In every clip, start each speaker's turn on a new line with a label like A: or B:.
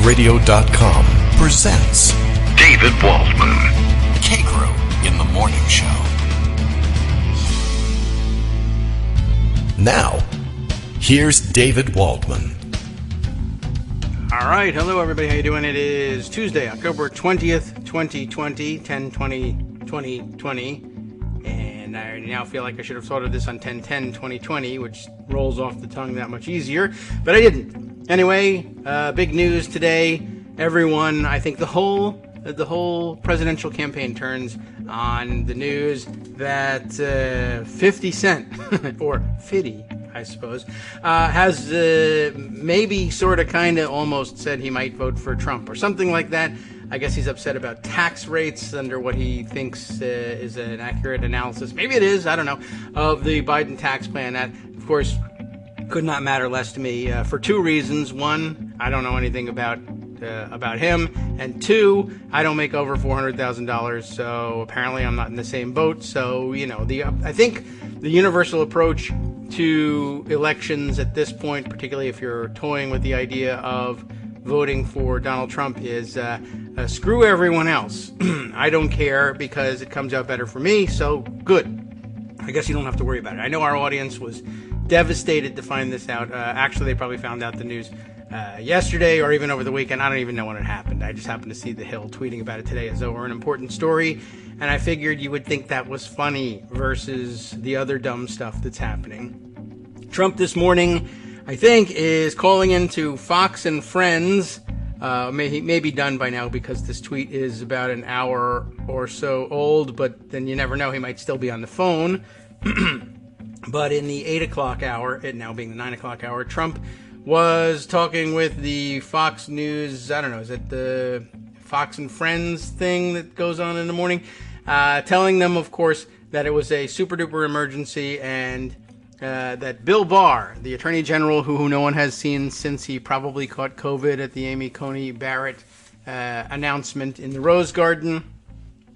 A: BlogTalkRadio.com presents
B: David Waldman.
A: Kagro in the Morning Show. Now, here's David Waldman.
C: All right. Hello, everybody. How you doing? It is Tuesday, October 20th, 2020, 10/20/2020. And I now feel like I should have thought of this on 10/10/2020, which rolls off the tongue that much easier, but I didn't. Anyway, big news today. Everyone, I think the whole presidential campaign turns on the news that 50 Cent, or 50, I suppose, has maybe sort of kind of almost said he might vote for Trump or something like that. I guess he's upset about tax rates under what he thinks is an accurate analysis. Maybe it is, I don't know, of the Biden tax plan. That, of course, could not matter less to me for two reasons. One, I don't know anything about him, and two, I don't make over $400,000, so apparently I'm not in the same boat. So, you know, I think the universal approach to elections at this point, particularly if you're toying with the idea of voting for Donald Trump, is screw everyone else. I don't care because it comes out better for me, so good. I guess you don't have to worry about it. I know our audience was devastated to find this out. Actually, they probably found out the news yesterday or even over the weekend. I don't even know when it happened. I just happened to see The Hill tweeting about it today as though it were an important story, and I figured you would think that was funny versus the other dumb stuff that's happening. Trump this morning, I think, is calling into Fox and Friends. He may be done by now because this tweet is about an hour or so old, but then you never know. He might still be on the phone. But in the 8 o'clock hour, it now being the 9 o'clock hour, Trump was talking with the Fox News, I don't know, is it the Fox and Friends thing that goes on in the morning? Telling them, of course, that it was a super-duper emergency and that Bill Barr, the Attorney General, who no one has seen since he probably caught COVID at the Amy Coney Barrett announcement in the Rose Garden,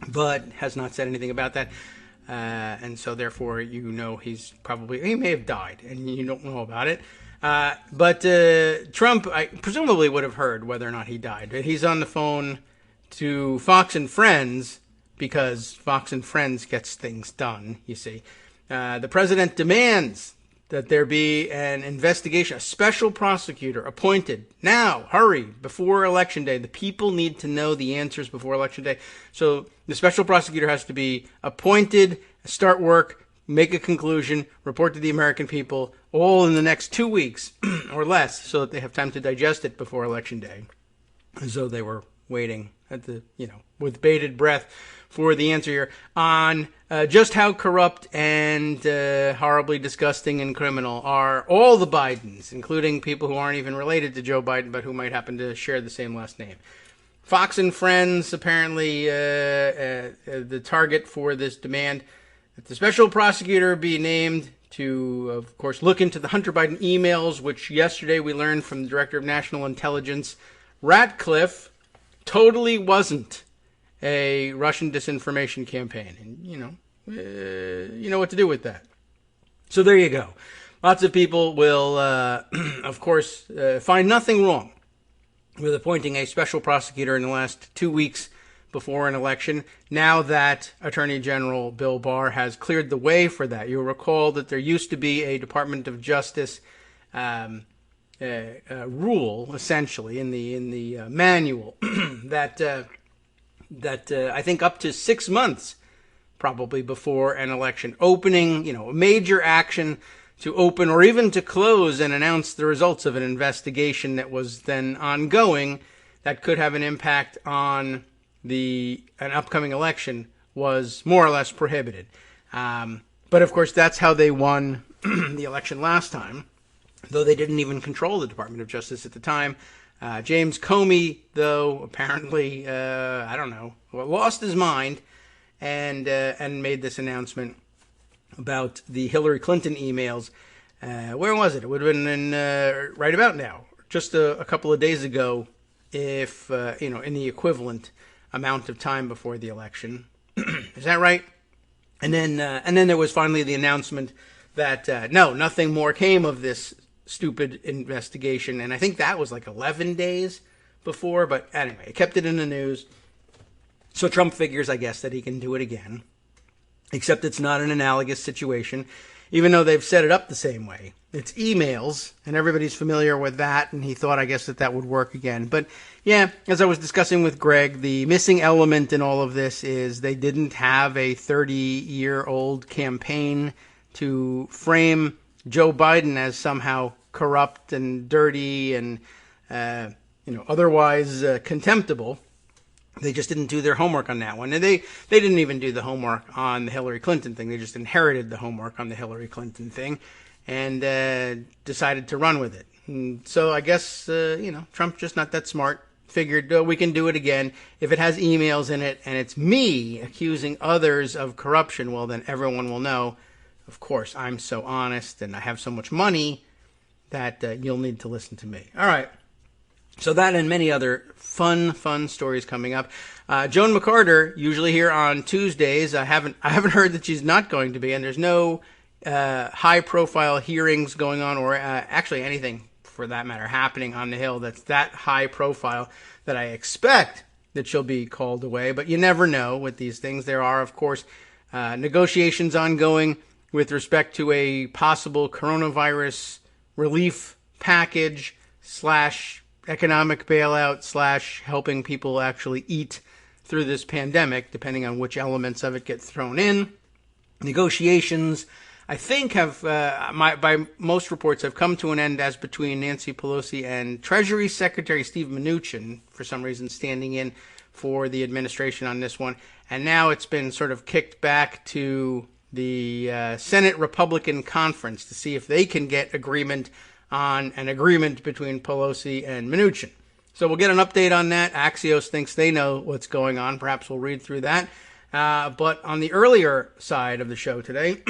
C: but has not said anything about that. And so therefore, you know, he may have died and you don't know about it. But Trump, I presumably would have heard whether or not he died. He's on the phone to Fox and Friends because Fox and Friends gets things done, you see. The president demands that there be an investigation, a special prosecutor appointed now, hurry, before Election Day. The people need to know the answers before Election Day. So the special prosecutor has to be appointed, start work, make a conclusion, report to the American people, all in the next 2 weeks or less, so that they have time to digest it before Election Day. As though they were waiting with bated breath for the answer here on just how corrupt and horribly disgusting and criminal are all the Bidens, including people who aren't even related to Joe Biden, but who might happen to share the same last name. Fox and Friends, apparently the target for this demand that the special prosecutor be named to, of course, look into the Hunter Biden emails, which yesterday we learned from the Director of National Intelligence, Ratcliffe, totally wasn't a Russian disinformation campaign. And, you know what to do with that. So there you go. Lots of people will, of course, find nothing wrong with appointing a special prosecutor in the last 2 weeks before an election, now that Attorney General Bill Barr has cleared the way for that. You'll recall that there used to be a Department of Justice rule, essentially, in the manual that I think up to 6 months probably before an election, opening, a major action to open or even to close and announce the results of an investigation that was then ongoing that could have an impact on an upcoming election was more or less prohibited. But of course, that's how they won the election last time, though they didn't even control the Department of Justice at the time. James Comey, though, apparently, lost his mind and made this announcement about the Hillary Clinton emails. Where was it? It would have been right about now, just a couple of days ago, if, in the equivalent amount of time before the election. Is that right? And then there was finally the announcement that, no, nothing more came of this stupid investigation. And I think that was like 11 days before, but anyway, it kept it in the news. So Trump figures, I guess, that he can do it again, except it's not an analogous situation, even though they've set it up the same way. It's emails, and everybody's familiar with that, and he thought, I guess, that would work again. But yeah, as I was discussing with Greg, the missing element in all of this is they didn't have a 30-year-old campaign to frame Joe Biden as somehow corrupt and dirty and otherwise contemptible. They just didn't do their homework on that one. And they didn't even do the homework on the Hillary Clinton thing. They just inherited the homework on the Hillary Clinton thing and decided to run with it. And so I guess, Trump's just not that smart. Figured, we can do it again. If it has emails in it and it's me accusing others of corruption, well, then everyone will know, of course, I'm so honest and I have so much money that you'll need to listen to me. All right. So that and many other fun stories coming up. Joan McCarter, usually here on Tuesdays. I haven't heard that she's not going to be, and there's no high-profile hearings going on, or actually anything for that matter happening on the Hill that's that high-profile that I expect that she'll be called away. But you never know with these things. There are, of course, negotiations ongoing with respect to a possible coronavirus relief package / economic bailout / helping people actually eat through this pandemic, depending on which elements of it get thrown in. Negotiations, I think, by most reports, have come to an end as between Nancy Pelosi and Treasury Secretary Steve Mnuchin, for some reason standing in for the administration on this one. And now it's been sort of kicked back to the Senate Republican Conference to see if they can get agreement on an agreement between Pelosi and Mnuchin. So we'll get an update on that. Axios thinks they know what's going on. Perhaps we'll read through that. But on the earlier side of the show today,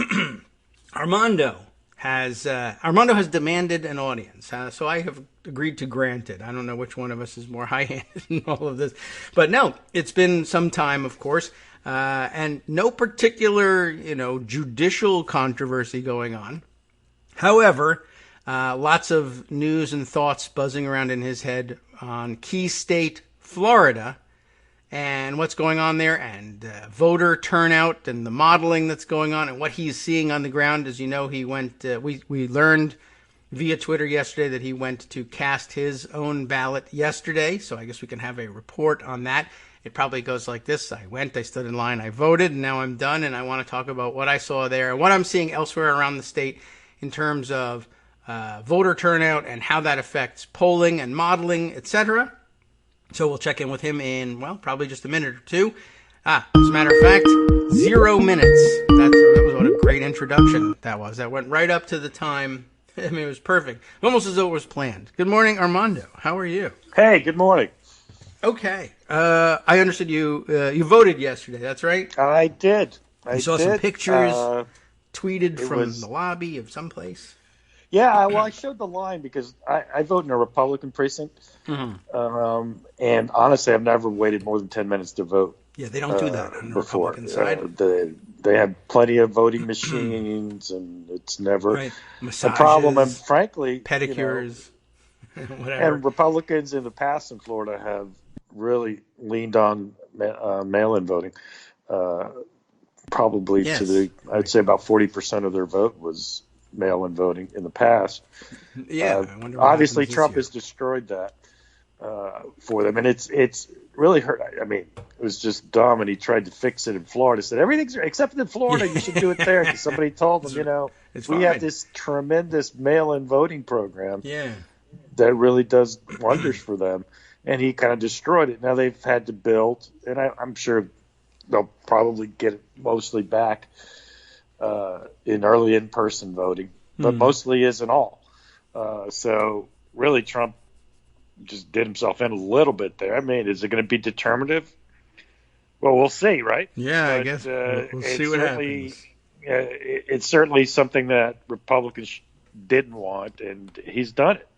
C: Armando has demanded an audience. So I have agreed to grant it. I don't know which one of us is more high-handed in all of this. But no, it's been some time, of course, and no particular, judicial controversy going on. However, lots of news and thoughts buzzing around in his head on key state Florida and what's going on there, and voter turnout and the modeling that's going on and what he's seeing on the ground. As you know, he went. We learned via Twitter yesterday that he went to cast his own ballot yesterday. So I guess we can have a report on that. It probably goes like this: I went, I stood in line, I voted, and now I'm done. And I want to talk about what I saw there and what I'm seeing elsewhere around the state in terms of voter turnout and how that affects polling and modeling, etc. So we'll check in with him in, probably just a minute or two. As a matter of fact, 0 minutes. That was what a great introduction that was. That went right up to the time. I mean, it was perfect. Almost as though it was planned. Good morning, Armando. How are you?
D: Hey, good morning.
C: Okay. I understood you voted yesterday. That's right?
D: I did. I
C: saw some pictures tweeted from the lobby of someplace.
D: Yeah, well, I showed the line because I vote in a Republican precinct. Mm-hmm. And honestly, I've never waited more than 10 minutes to vote.
C: Yeah, they don't do that on the
D: before.
C: Republican side.
D: They have plenty of voting machines, and it's never
C: Massages,
D: a problem. And frankly,
C: pedicures, whatever.
D: And Republicans in the past in Florida have really leaned on mail-in voting. Probably I'd say about 40% of their vote was mail-in voting in the past.
C: Yeah, I wonder what
D: obviously Trump has destroyed that for them, and it's really hurt. I mean, it was just dumb, and he tried to fix it in Florida. Said everything's except in Florida, you should do it there. Because somebody told him, we have this tremendous mail-in voting program, that really does wonders for them, and he kind of destroyed it. Now they've had to build, and I'm sure they'll probably get it mostly back in early in-person voting, but mostly isn't all. So really, Trump just did himself in a little bit there. I mean, is it going to be determinative? Well, we'll see, right?
C: Yeah, but I guess we'll see what happens.
D: It's certainly something that Republicans didn't want, and he's done it.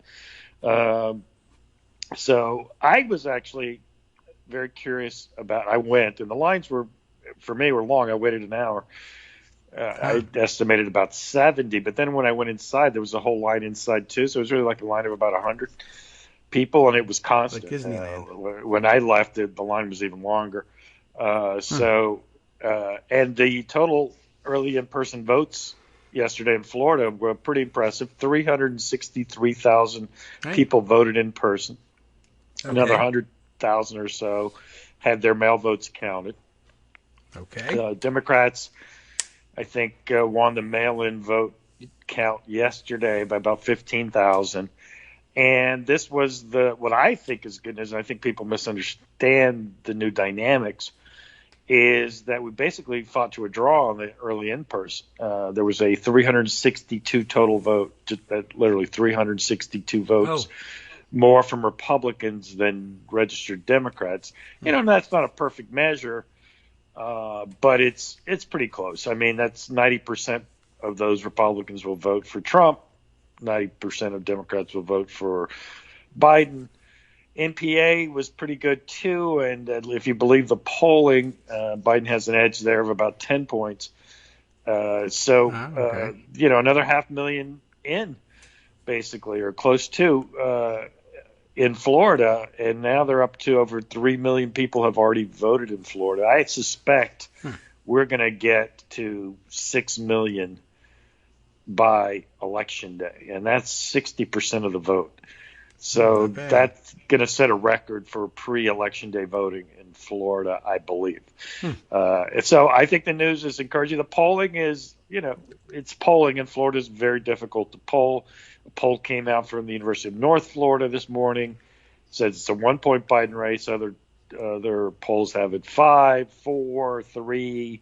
D: So I was actually very curious about. I went, and the lines were long. I waited an hour. I estimated about 70, but then when I went inside, there was a whole line inside too. So it was really like a line of about 100. people, and it was constant.
C: Like Disneyland.
D: When I left, the line was even longer. And the total early in-person votes yesterday in Florida were pretty impressive. 363,000 people voted in person. Okay. Another 100,000 or so had their mail votes counted.
C: Okay.
D: Democrats, I think, won the mail-in vote count yesterday by about 15,000. And this was what I think is good news, and I think people misunderstand the new dynamics, is that we basically fought to a draw on the early in-person. There was a 362 total vote, literally 362 votes, more from Republicans than registered Democrats. That's not a perfect measure, but it's pretty close. I mean, that's 90% of those Republicans will vote for Trump. 90% of Democrats will vote for Biden. NPA was pretty good too, and if you believe the polling, Biden has an edge there of about 10 points. Another 500,000 in, basically, or close to, in Florida, and now they're up to over 3 million people have already voted in Florida. I suspect we're going to get to 6 million by Election Day, and that's 60% of the vote. So that's going to set a record for pre-Election Day voting in Florida, I believe. So I think the news is encouraging. The polling is, it's polling, and Florida is very difficult to poll. A poll came out from the University of North Florida this morning. It says it's a 1-point Biden race. Other polls have it 5, 4, 3.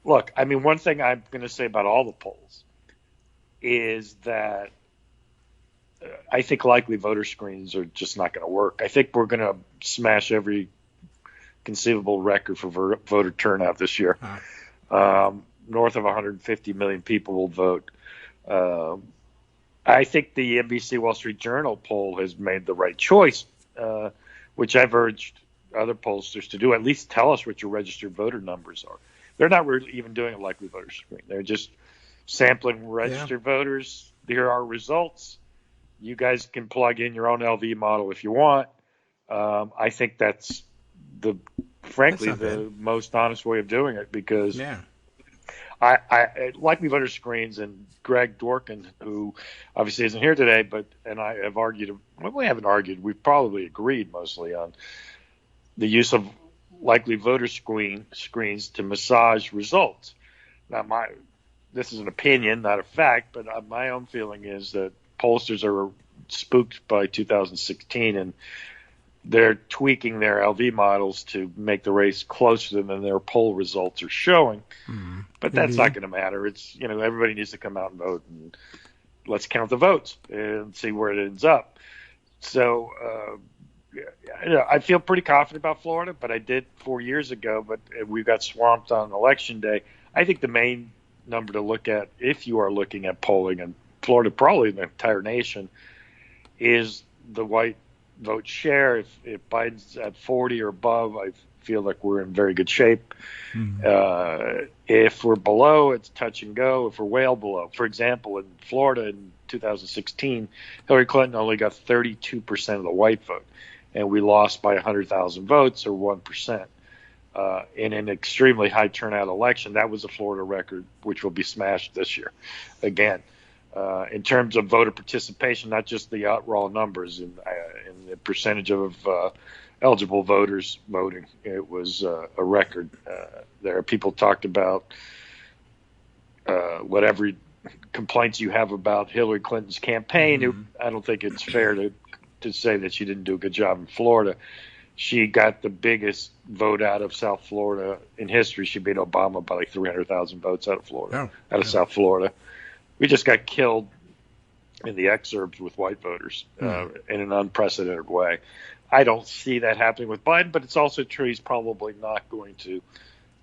D: Look, I mean, one thing I'm going to say about all the polls is that I think likely voter screens are just not going to work. I think we're going to smash every conceivable record for voter turnout this year. North of 150 million people will vote. I think the NBC Wall Street Journal poll has made the right choice, which I've urged other pollsters to do. At least tell us what your registered voter numbers are. They're not really even doing a likely voter screen. They're just sampling registered voters. Here are results. You guys can plug in your own LV model if you want. I think that's frankly the most honest way of doing it, because I likely voter screens, and Greg Dworkin, who obviously isn't here today, and I have argued. Well, we haven't argued. We've probably agreed mostly on the use of likely voter screens to massage results. Now, this is an opinion, not a fact, but my own feeling is that pollsters are spooked by 2016, and they're tweaking their LV models to make the race closer than their poll results are showing. But that's not going to matter. It's, everybody needs to come out and vote, and let's count the votes and see where it ends up. So, I feel pretty confident about Florida, but I did 4 years ago, but we got swamped on Election Day. I think the main number to look at, if you are looking at polling in Florida, probably the entire nation, is the white vote share. If Biden's at 40 or above, I feel like we're in very good shape. If we're below, it's touch and go. If we're well below, for example, in Florida in 2016, Hillary Clinton only got 32% of the white vote, and we lost by 100,000 votes, or 1%. In an extremely high turnout election. That was a Florida record, which will be smashed this year again. In terms of voter participation, not just the raw numbers, in the percentage of eligible voters voting, it was a record. There, people talked about whatever complaints you have about Hillary Clinton's campaign. I don't think it's fair to say that she didn't do a good job in Florida. She got the biggest vote out of South Florida in history. She beat Obama by like 300,000 votes out of Florida, South Florida. We just got killed in the exurbs with white voters in an unprecedented way. I don't see that happening with Biden, but it's also true he's probably not going to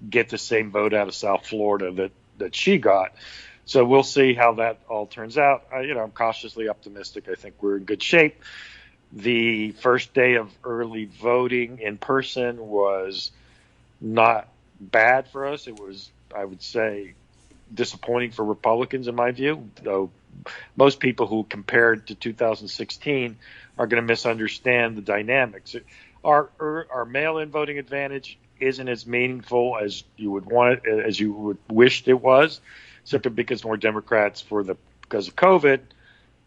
D: get the same vote out of South Florida that she got. So we'll see how that all turns out. I'm cautiously optimistic. I think we're in good shape. The first day of early voting in person was not bad for us. It was, I would say, disappointing for Republicans, in my view, though most people who compared to 2016 are going to misunderstand the dynamics. Our mail-in voting advantage isn't as meaningful as you would want it, as you would wished it was, simply because more Democrats, because of COVID,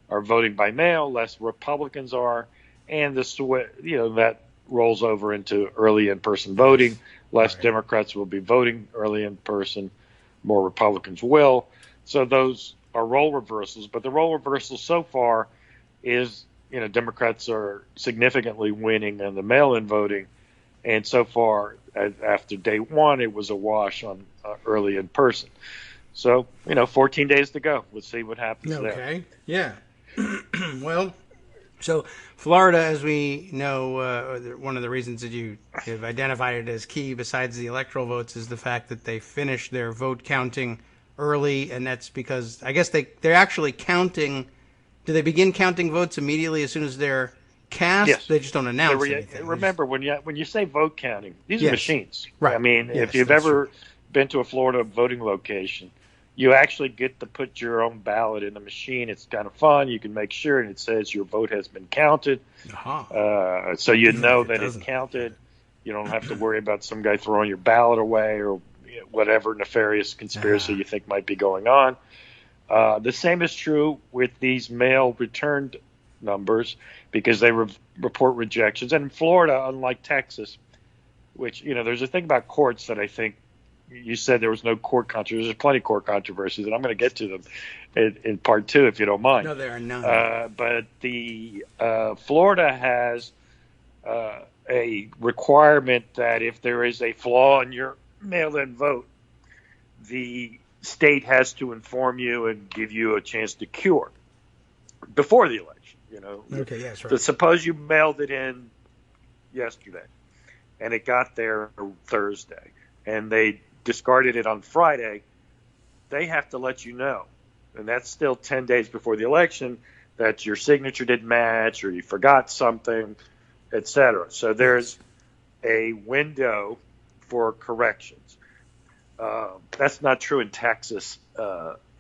D: are voting by mail, less Republicans are, and that rolls over into early in-person voting. Less Democrats will be voting early in person, more Republicans will. So those are role reversals, but the role reversal so far is, Democrats are significantly winning on the mail-in voting, and so far after day one, it was a wash on early in person. So 14 days to go. Let's see what happens there.
C: Okay. Yeah. Well, so Florida, as we know, one of the reasons that you have identified it as key, besides the electoral votes, is the fact that they finished their vote counting early, and that's because I guess they're actually counting. Do they begin counting votes immediately as soon as they're cast?
D: Yes.
C: They just don't announce anything.
D: Remember, when you say vote counting, these are machines.
C: Right.
D: I mean, if you've ever been to a Florida voting location, you actually get to put your own ballot in the machine. It's kind of fun. You can make sure, and it says your vote has been counted. So you know that it's counted. You don't have to worry about some guy throwing your ballot away or whatever nefarious conspiracy you think might be going on. The same is true with these mail returned numbers, because they report rejections. And in Florida, unlike Texas, which, there's a thing about courts that I think you said there was no court controversy. There's plenty of court controversies, and I'm going to get to them in part two, if you don't mind.
C: No, there are none.
D: But the Florida has a requirement that if there is a flaw in your mail-in vote, the state has to inform you and give you a chance to cure before the election.
C: Okay, yes, right.
D: So suppose you mailed it in yesterday, and it got there Thursday, and they discarded it on Friday. They have to let you know, and that's still 10 days before the election, that your signature didn't match or you forgot something, etc. So there's a window for corrections. That's not true in Texas.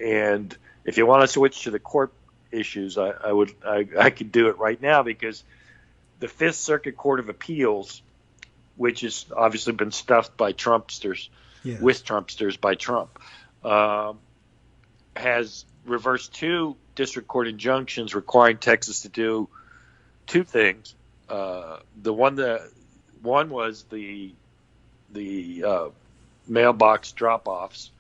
D: And if you want to switch to the court issues, I could do it right now, because the Fifth Circuit Court of Appeals, which has obviously been stuffed by Trumpsters, with Trumpsters by Trump, has reversed two district court injunctions requiring Texas to do two things. The one was the mailbox drop-offs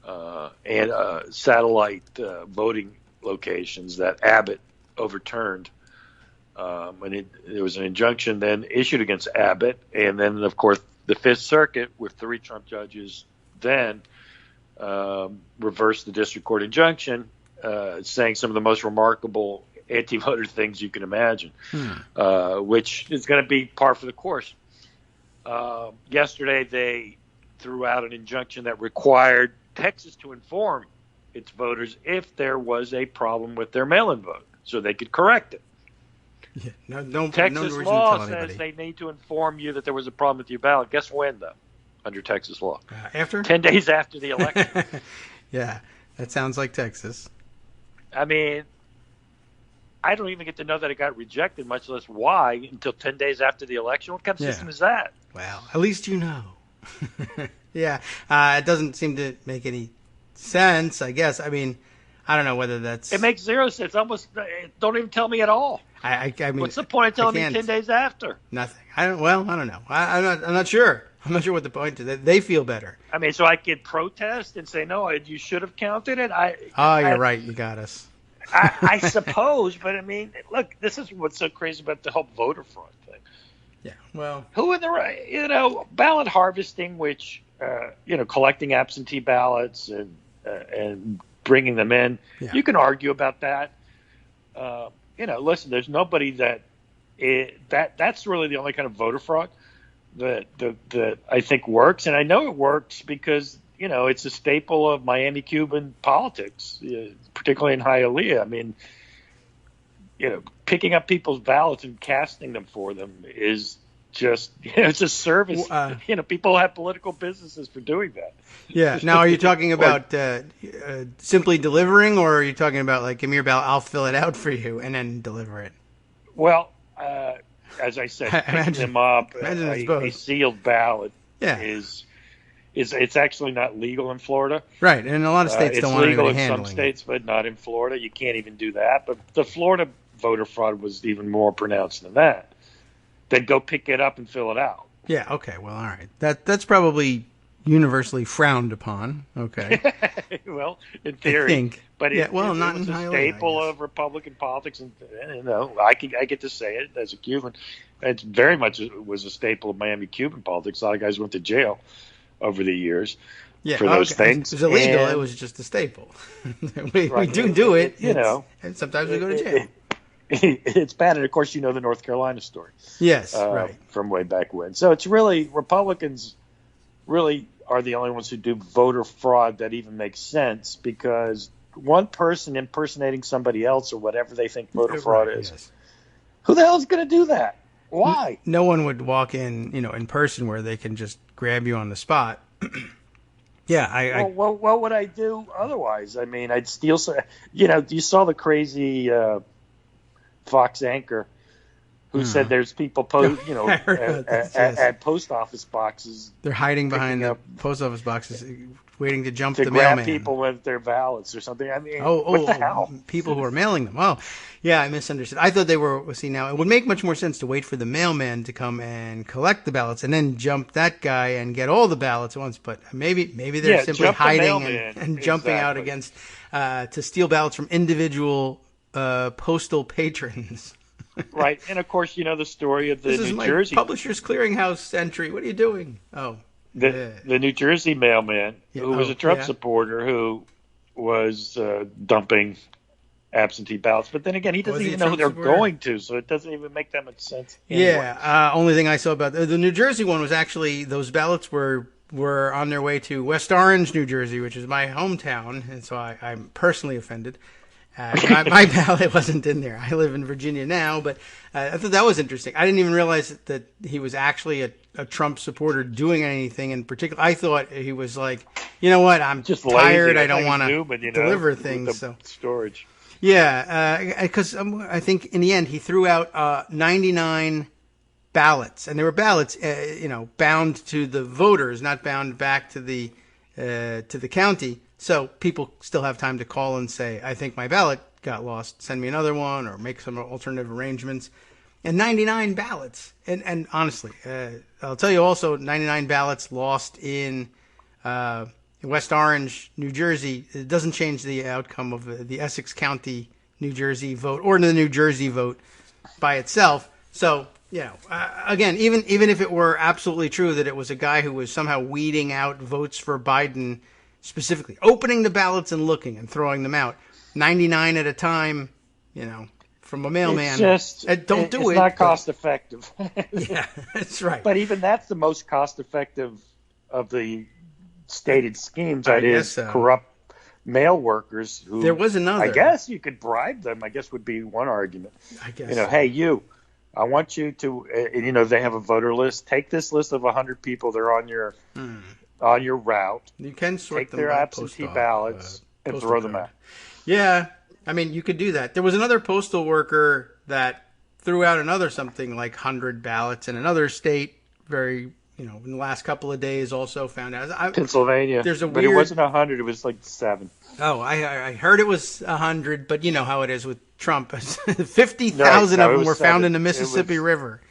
D: and satellite voting locations that Abbott overturned. And there was an injunction then issued against Abbott, and then, of course, the Fifth Circuit, with 3 Trump judges then, reversed the district court injunction, saying some of the most remarkable anti-voter things you can imagine, which is going to be par for the course. Yesterday, they threw out an injunction that required Texas to inform its voters if there was a problem with their mail-in vote, so they could correct it.
C: Yeah,
D: Texas law says they need to inform you that there was a problem with your ballot. Guess when, though? Under Texas law,
C: after
D: 10 days after the election.
C: Yeah, that sounds like Texas.
D: I mean, I don't even get to know that it got rejected, much less why, until 10 days after the election. What kind of system is that?
C: Well, at least you know. Yeah, it doesn't seem to make any sense, I guess. I mean, I don't know whether that's...
D: It makes zero sense. Almost, don't even tell me at all.
C: I mean,
D: what's the point of telling me 10 days after?
C: Nothing. I don't know. I'm not sure. I'm not sure what the point is. They feel better.
D: I mean, so I could protest and say, no, you should have counted it?
C: You're right. You got us.
D: I suppose, but I mean, look, this is what's so crazy about the whole voter fraud thing.
C: Yeah, well...
D: Who in the right, ballot harvesting, which, collecting absentee ballots and bringing them in, you can argue about that. Listen, there's nobody that's really the only kind of voter fraud that I think works. And I know it works because, it's a staple of Miami Cuban politics, particularly in Hialeah. I mean, picking up people's ballots and casting them for them is just, it's a service. People have political businesses for doing that.
C: Yeah. Now, are you talking about simply delivering, or are you talking about like, give me your ballot, I'll fill it out for you, and then deliver it?
D: Well, as I said, picking them up, a sealed ballot is it's actually not legal in Florida.
C: Right, and a lot of states don't want anybody handling it. It's legal in some
D: states, but not in Florida. You can't even do that. But the Florida voter fraud was even more pronounced than that. They'd go pick it up and fill it out.
C: Yeah, okay, well, all right. That's probably universally frowned upon. Okay.
D: Well, in theory. I think. But
C: not
D: it was
C: entirely,
D: a staple of Republican politics. And, I get to say it as a Cuban. It very much was a staple of Miami Cuban politics. A lot of guys went to jail over the years for those things.
C: It was illegal. It was just a staple. we do it. And sometimes we go to jail.
D: It's bad. And, of course, the North Carolina story.
C: Yes, right.
D: From way back when. So it's really Republicans really are the only ones who do voter fraud that even makes sense, because one person impersonating somebody else or whatever they think voter fraud is, who the hell is going to do that? Why?
C: No one would walk in, in person where they can just grab you on the spot.
D: What would I do otherwise? I mean, I'd steal some. You saw the crazy Fox anchor who said there's people at post office boxes.
C: They're hiding behind the post office boxes, waiting to jump the
D: grab
C: mailman.
D: People with their ballots or something. I mean, what the hell?
C: People who are mailing them. Oh, yeah, I misunderstood. I thought they were. See, now it would make much more sense to wait for the mailman to come and collect the ballots and then jump that guy and get all the ballots at once. But maybe they're simply hiding and jumping out against to steal ballots from individual postal patrons.
D: Right, and of course, the story of the New Jersey
C: Publishers Clearinghouse entry. What are you doing? Oh,
D: the New Jersey mailman who was a Trump supporter who was dumping absentee ballots, but then again, he doesn't even know who they're going to, so it doesn't even make that much sense.
C: Anymore. Only thing I saw about the New Jersey one was actually those ballots were on their way to West Orange, New Jersey, which is my hometown, and so I'm personally offended. My ballot wasn't in there. I live in Virginia now, but I thought that was interesting. I didn't even realize that he was actually a Trump supporter doing anything in particular. I thought he was like, you know what, I'm just tired. I don't want to deliver things. So
D: storage.
C: Yeah, because I think in the end he threw out 99 ballots, and they were ballots, bound to the voters, not bound back to the county. So people still have time to call and say, I think my ballot got lost. Send me another one or make some alternative arrangements. And 99 ballots. And honestly, I'll tell you also 99 ballots lost in West Orange, New Jersey. It doesn't change the outcome of the Essex County, New Jersey vote or the New Jersey vote by itself. So, again, even if it were absolutely true that it was a guy who was somehow weeding out votes for Biden, specifically opening the ballots and looking and throwing them out 99 at a time, from a mailman. Don't do it.
D: It's not cost effective.
C: Yeah, that's right.
D: But even that's the most cost effective of the stated schemes. That is corrupt mail workers who.
C: There was another.
D: I guess you could bribe them. I guess would be one argument.
C: I guess.
D: Hey, I want you to. They have a voter list. Take this list of 100 people. They're on your. On your route,
C: you can
D: take their absentee ballots and throw them out.
C: Yeah, I mean, you could do that. There was another postal worker that threw out another something like 100 ballots in another state. Very, in the last couple of days, also found out
D: Pennsylvania. But it wasn't 100; it was like 7.
C: Oh, I heard it was 100, but you know how it is with Trump. 50,000 of them were found in the Mississippi River.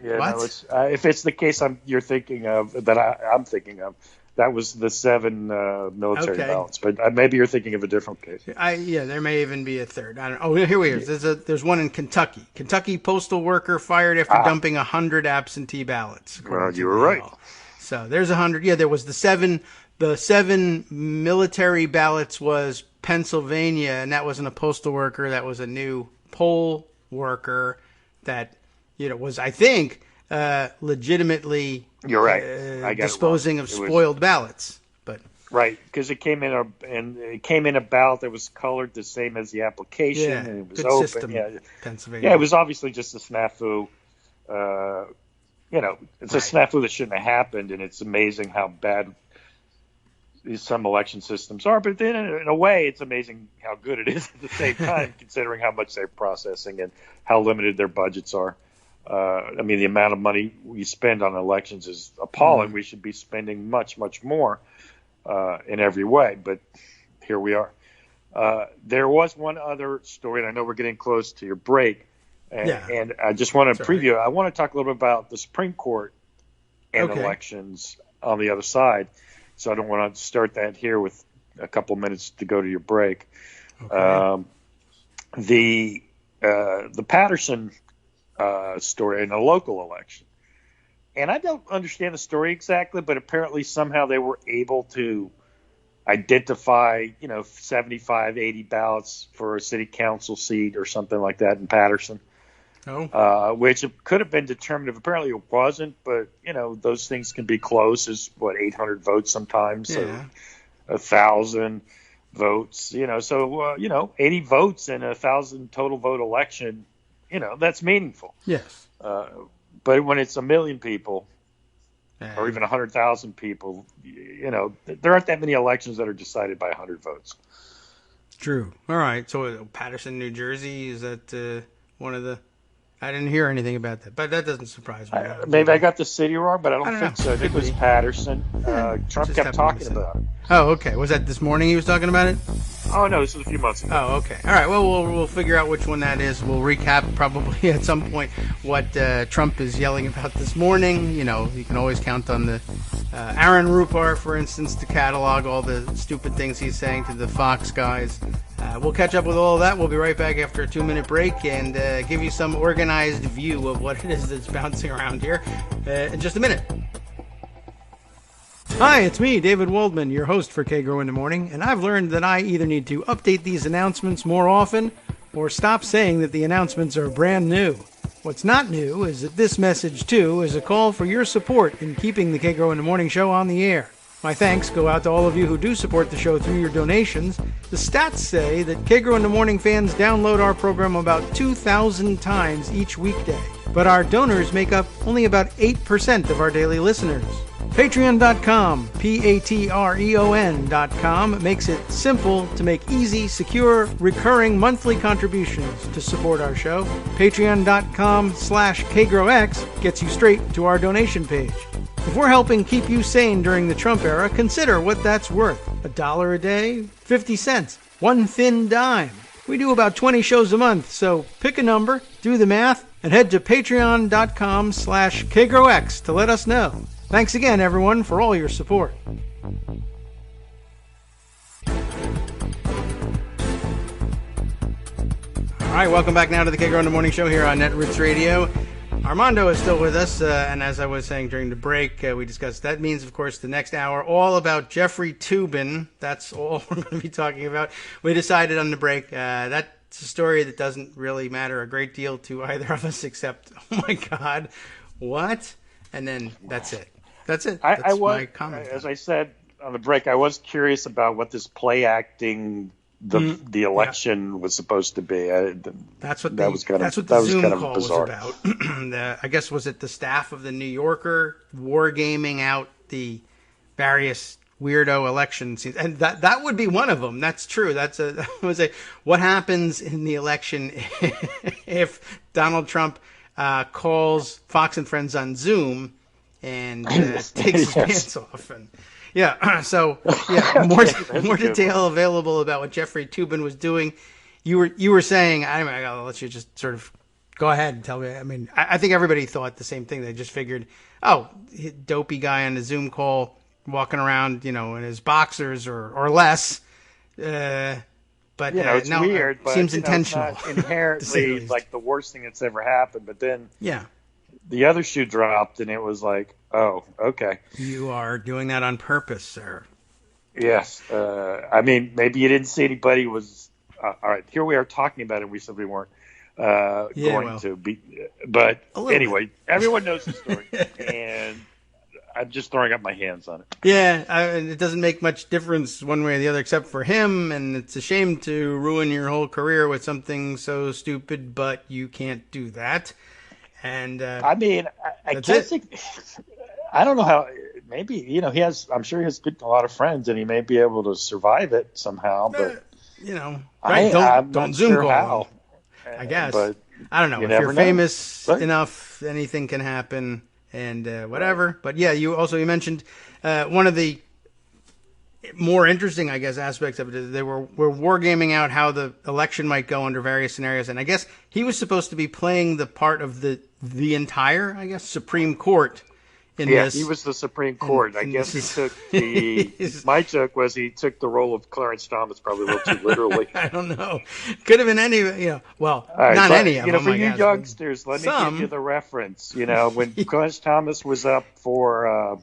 D: Yeah, no, if it's the case you're thinking of, that I'm thinking of, that was the 7 military ballots. But maybe you're thinking of a different case.
C: There may even be a third. I don't know. Oh, here we are. There's one in Kentucky. Kentucky postal worker fired after dumping 100 absentee ballots.
D: Well, you were right.
C: So there's 100. Yeah, there was the 7. The 7 military ballots was Pennsylvania, and that wasn't a postal worker. That was a new poll worker that. Was, I think, legitimately
D: you're right.
C: Disposing of spoiled ballots. But
D: right, because it came in a ballot that was colored the same as the application, and it was
C: good
D: open.
C: System, Pennsylvania.
D: Yeah, it was obviously just a snafu. it's a snafu that shouldn't have happened, and it's amazing how bad some election systems are. But then, in a way, it's amazing how good it is at the same time, considering how much they're processing and how limited their budgets are. The amount of money we spend on elections is appalling. We should be spending much, much more in every way. But here we are. There was one other story, and I know we're getting close to your break. And I just want to preview. I want to talk a little bit about the Supreme Court and elections on the other side. So I don't want to start that here with a couple minutes to go to your break. Okay. The Paterson story in a local election. And I don't understand the story exactly, but apparently somehow they were able to identify, 75, 80 ballots for a city council seat or something like that in Paterson. Which could have been determinative. Apparently it wasn't, but, those things can be close. There's, 800 votes sometimes, so 1,000 votes, so, 80 votes in 1,000 total vote election, that's meaningful.
C: Yes.
D: But when it's 1 million people or even 100,000 people, there aren't that many elections that are decided by 100 votes.
C: True. All right. So Paterson, New Jersey, is that one of the... I didn't hear anything about that, but that doesn't surprise me.
D: Maybe I got the city wrong, but I don't think so. I think it was Patterson. Trump kept talking about it.
C: Oh, okay. Was that this morning he was talking about it?
D: Oh, no, this was a few months ago.
C: Oh, okay. All right. Well, we'll figure out which one that is. We'll recap probably at some point what Trump is yelling about this morning. You can always count on the Aaron Rupar, for instance, to catalog all the stupid things he's saying to the Fox guys. We'll catch up with all of that. We'll be right back after a 2-minute break and give you some organized view of what it is that's bouncing around here in just a minute. Hi, it's me, David Waldman, your host for Kagro in the Morning, and I've learned that I either need to update these announcements more often or stop saying that the announcements are brand new. What's not new is that this message, too, is a call for your support in keeping the Kagro in the Morning show on the air. My thanks go out to all of you who do support the show through your donations. The stats say that Kagro in the Morning fans download our program about 2,000 times each weekday, but our donors make up only about 8% of our daily listeners. Patreon.com, Patreon.com, makes it simple to make easy, secure, recurring monthly contributions to support our show. Patreon.com/KagroX gets you straight to our donation page. If we're helping keep you sane during the Trump era, consider what that's worth. $1 a day? 50 cents? One thin dime? We do about 20 shows a month, so pick a number, do the math, and head to Patreon.com/KagroX to let us know. Thanks again, everyone, for all your support. All right, welcome back now to the Kagro in the Morning Show here on Netroots Radio. Armando is still with us, and as I was saying during the break, we discussed that means, of course, the next hour, all about Jeffrey Toobin. That's all we're going to be talking about. We decided on the break that's a story that doesn't really matter a great deal to either of us, except, oh my God, what? And then that's it. That's it. That's my comment.
D: As I said on the break, I was curious about what this play acting the election was supposed to be.
C: That's what the Zoom call was about. I guess was it the staff of the New Yorker wargaming out the various weirdo election scenes, and that would be one of them. That's true. That was what happens in the election if Donald Trump calls Fox and Friends on Zoom and takes his pants off. And more detail available about what Jeffrey Toobin was doing. You were saying, I'll let you just sort of go ahead and tell me. I mean, I think everybody thought the same thing. They just figured, dopey guy on the Zoom call walking around, in his boxers or less. But
D: it's weird. But,
C: seems intentional.
D: It's not inherently like the worst thing that's ever happened. But then,
C: yeah.
D: The other shoe dropped, and it was like, oh, okay.
C: You are doing that on purpose, sir.
D: Yes. Maybe you didn't see anybody was all right. Here we are talking about it. We said we weren't going to be. But anyway, everyone knows the story, and I'm just throwing up my hands on it.
C: Yeah, it doesn't make much difference one way or the other except for him, and it's a shame to ruin your whole career with something so stupid, but you can't do that. And
D: I mean, I
C: that's
D: can't
C: it.
D: think. I don't know how. Maybe he has. I'm sure he has a lot of friends, and he may be able to survive it somehow. But
C: Right?
D: I'm
C: Don't
D: not
C: Zoom
D: sure
C: call him.
D: how.
C: I guess.
D: But
C: I don't know.
D: you
C: If you're
D: never know.
C: famous
D: Right.
C: enough, anything can happen, and whatever.
D: Right.
C: But yeah, you mentioned one of the more interesting, I guess, aspects of it is they were wargaming out how the election might go under various scenarios, and I guess he was supposed to be playing the part of the entire, I guess, Supreme Court in
D: Yeah,
C: this.
D: he was the Supreme Court. I
C: and
D: guess he
C: this
D: took the. My joke was he took the role of Clarence Thomas probably a little too literally.
C: I don't know. Could have been any, well,
D: All right,
C: not
D: but,
C: any of them,
D: for
C: I
D: you
C: guess,
D: youngsters, let me give
C: some.
D: you the reference. When Clarence Thomas was up for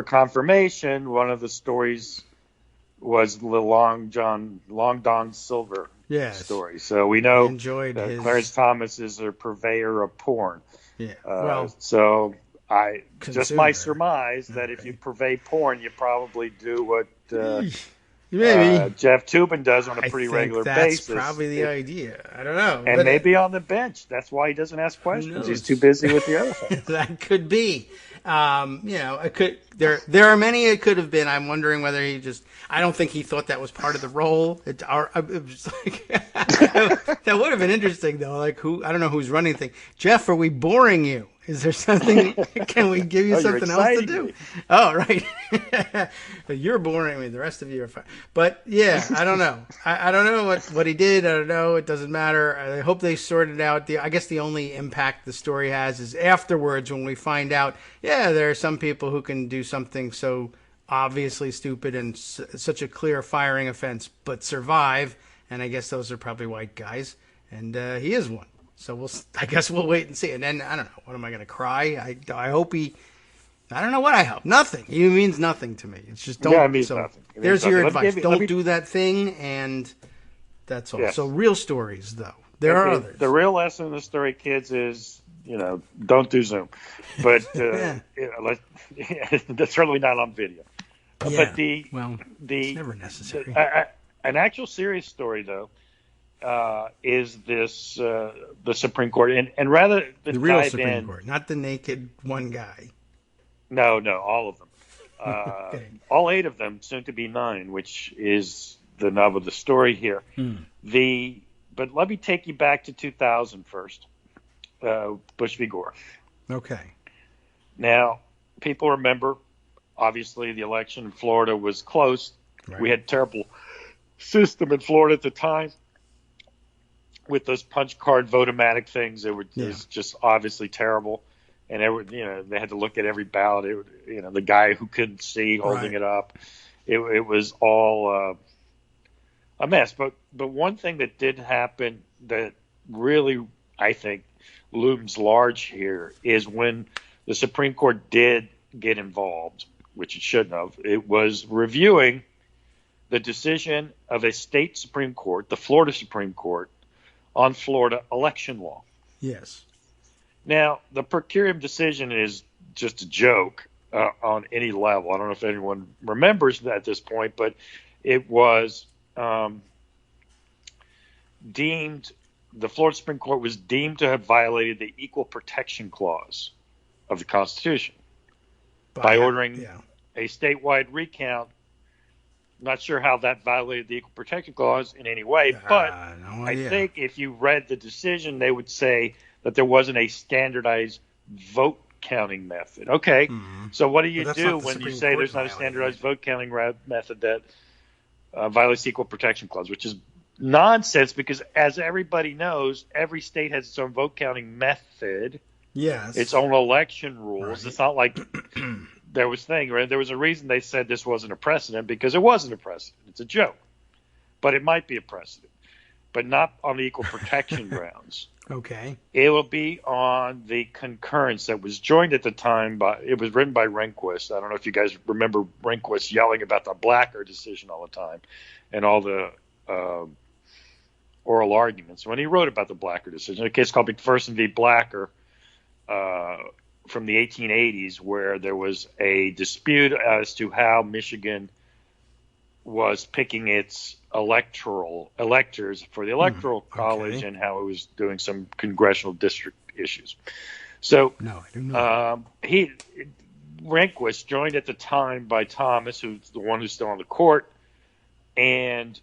D: confirmation, one of the stories was the Long Don Silver story. So we know
C: enjoyed his...
D: Clarence Thomas is a purveyor of porn.
C: Yeah.
D: So
C: consumer.
D: just my surmise that if you purvey porn, you probably do what
C: maybe
D: Jeff Tubin does on a pretty regular basis.
C: That's probably the idea. I don't know.
D: And maybe on the bench. That's why he doesn't ask questions. He's too busy with the other things.
C: That could be. It could. There are many it could have been. I'm wondering whether he just. I don't think he thought that was part of the role. It was like, that would have been interesting though. Like I don't know who's running the thing. Jeff, are we boring you? Is there something? Can we give you something else to do?
D: Me.
C: Oh, right. But you're boring me. The rest of you are fine. But yeah, I don't know. I don't know what he did. I don't know. It doesn't matter. I hope they sorted out. I guess the only impact the story has is afterwards when we find out. Yeah, there are some people who can do something so obviously stupid and such a clear firing offense, but survive. And I guess those are probably white guys, and he is one. So I guess we'll wait and see. And then I don't know. What am I going to cry? I hope he. I don't know what I hope. Nothing. He means nothing to me. It's just don't.
D: Yeah, it means nothing.
C: There's your advice. Don't do that thing, and that's all.
D: Yes.
C: So real stories, though. There are others.
D: The real lesson in the story, kids, is don't do Zoom. But that's certainly not on video.
C: Yeah.
D: But
C: it's never necessary.
D: An actual serious story, though. Is this the Supreme Court? And rather than
C: the real
D: dive
C: Supreme Court, not the naked one guy.
D: No, all of them.
C: Okay.
D: All 8 of them, soon to be 9, which is the nub of the story here. But let me take you back to 2000 first. Bush v. Gore.
C: Okay.
D: Now, people remember, obviously, the election in Florida was close. Right. We had a terrible system in Florida at the time. With those punch card vote-o-matic things, it was just obviously terrible, and they had to look at every ballot. The guy who couldn't see holding it up, it was all a mess. But one thing that did happen that really I think looms large here is when the Supreme Court did get involved, which it shouldn't have. It was reviewing the decision of a state Supreme Court, the Florida Supreme Court, on Florida election law.
C: Yes.
D: Now, the per curiam decision is just a joke on any level. I don't know if anyone remembers that at this point, but it was deemed, the Florida Supreme Court was deemed to have violated the Equal Protection Clause of the Constitution by ordering a statewide recount. Not sure how that violated the Equal Protection Clause in any way, but I think if you read the decision, they would say that there wasn't a standardized vote counting method. Okay, so what do you do when you say there's not a standardized vote counting method that violates the Equal Protection Clause, which is nonsense because, as everybody knows, every state has its own vote counting method, its own election rules. Right. It's not like there was a reason they said this wasn't a precedent, because it wasn't a precedent. It's a joke. But it might be a precedent, but not on the equal protection grounds.
C: Okay.
D: It will be on the concurrence that was joined at the time it was written by Rehnquist. I don't know if you guys remember Rehnquist yelling about the Blacker decision all the time and all the oral arguments. When he wrote about the Blacker decision, a case called McPherson v. Blacker, from the 1880s, where there was a dispute as to how Michigan was picking its electors for the Electoral College and how it was doing some congressional district issues. So
C: No, I didn't know.
D: Rehnquist, joined at the time by Thomas, who's the one who's still on the court, and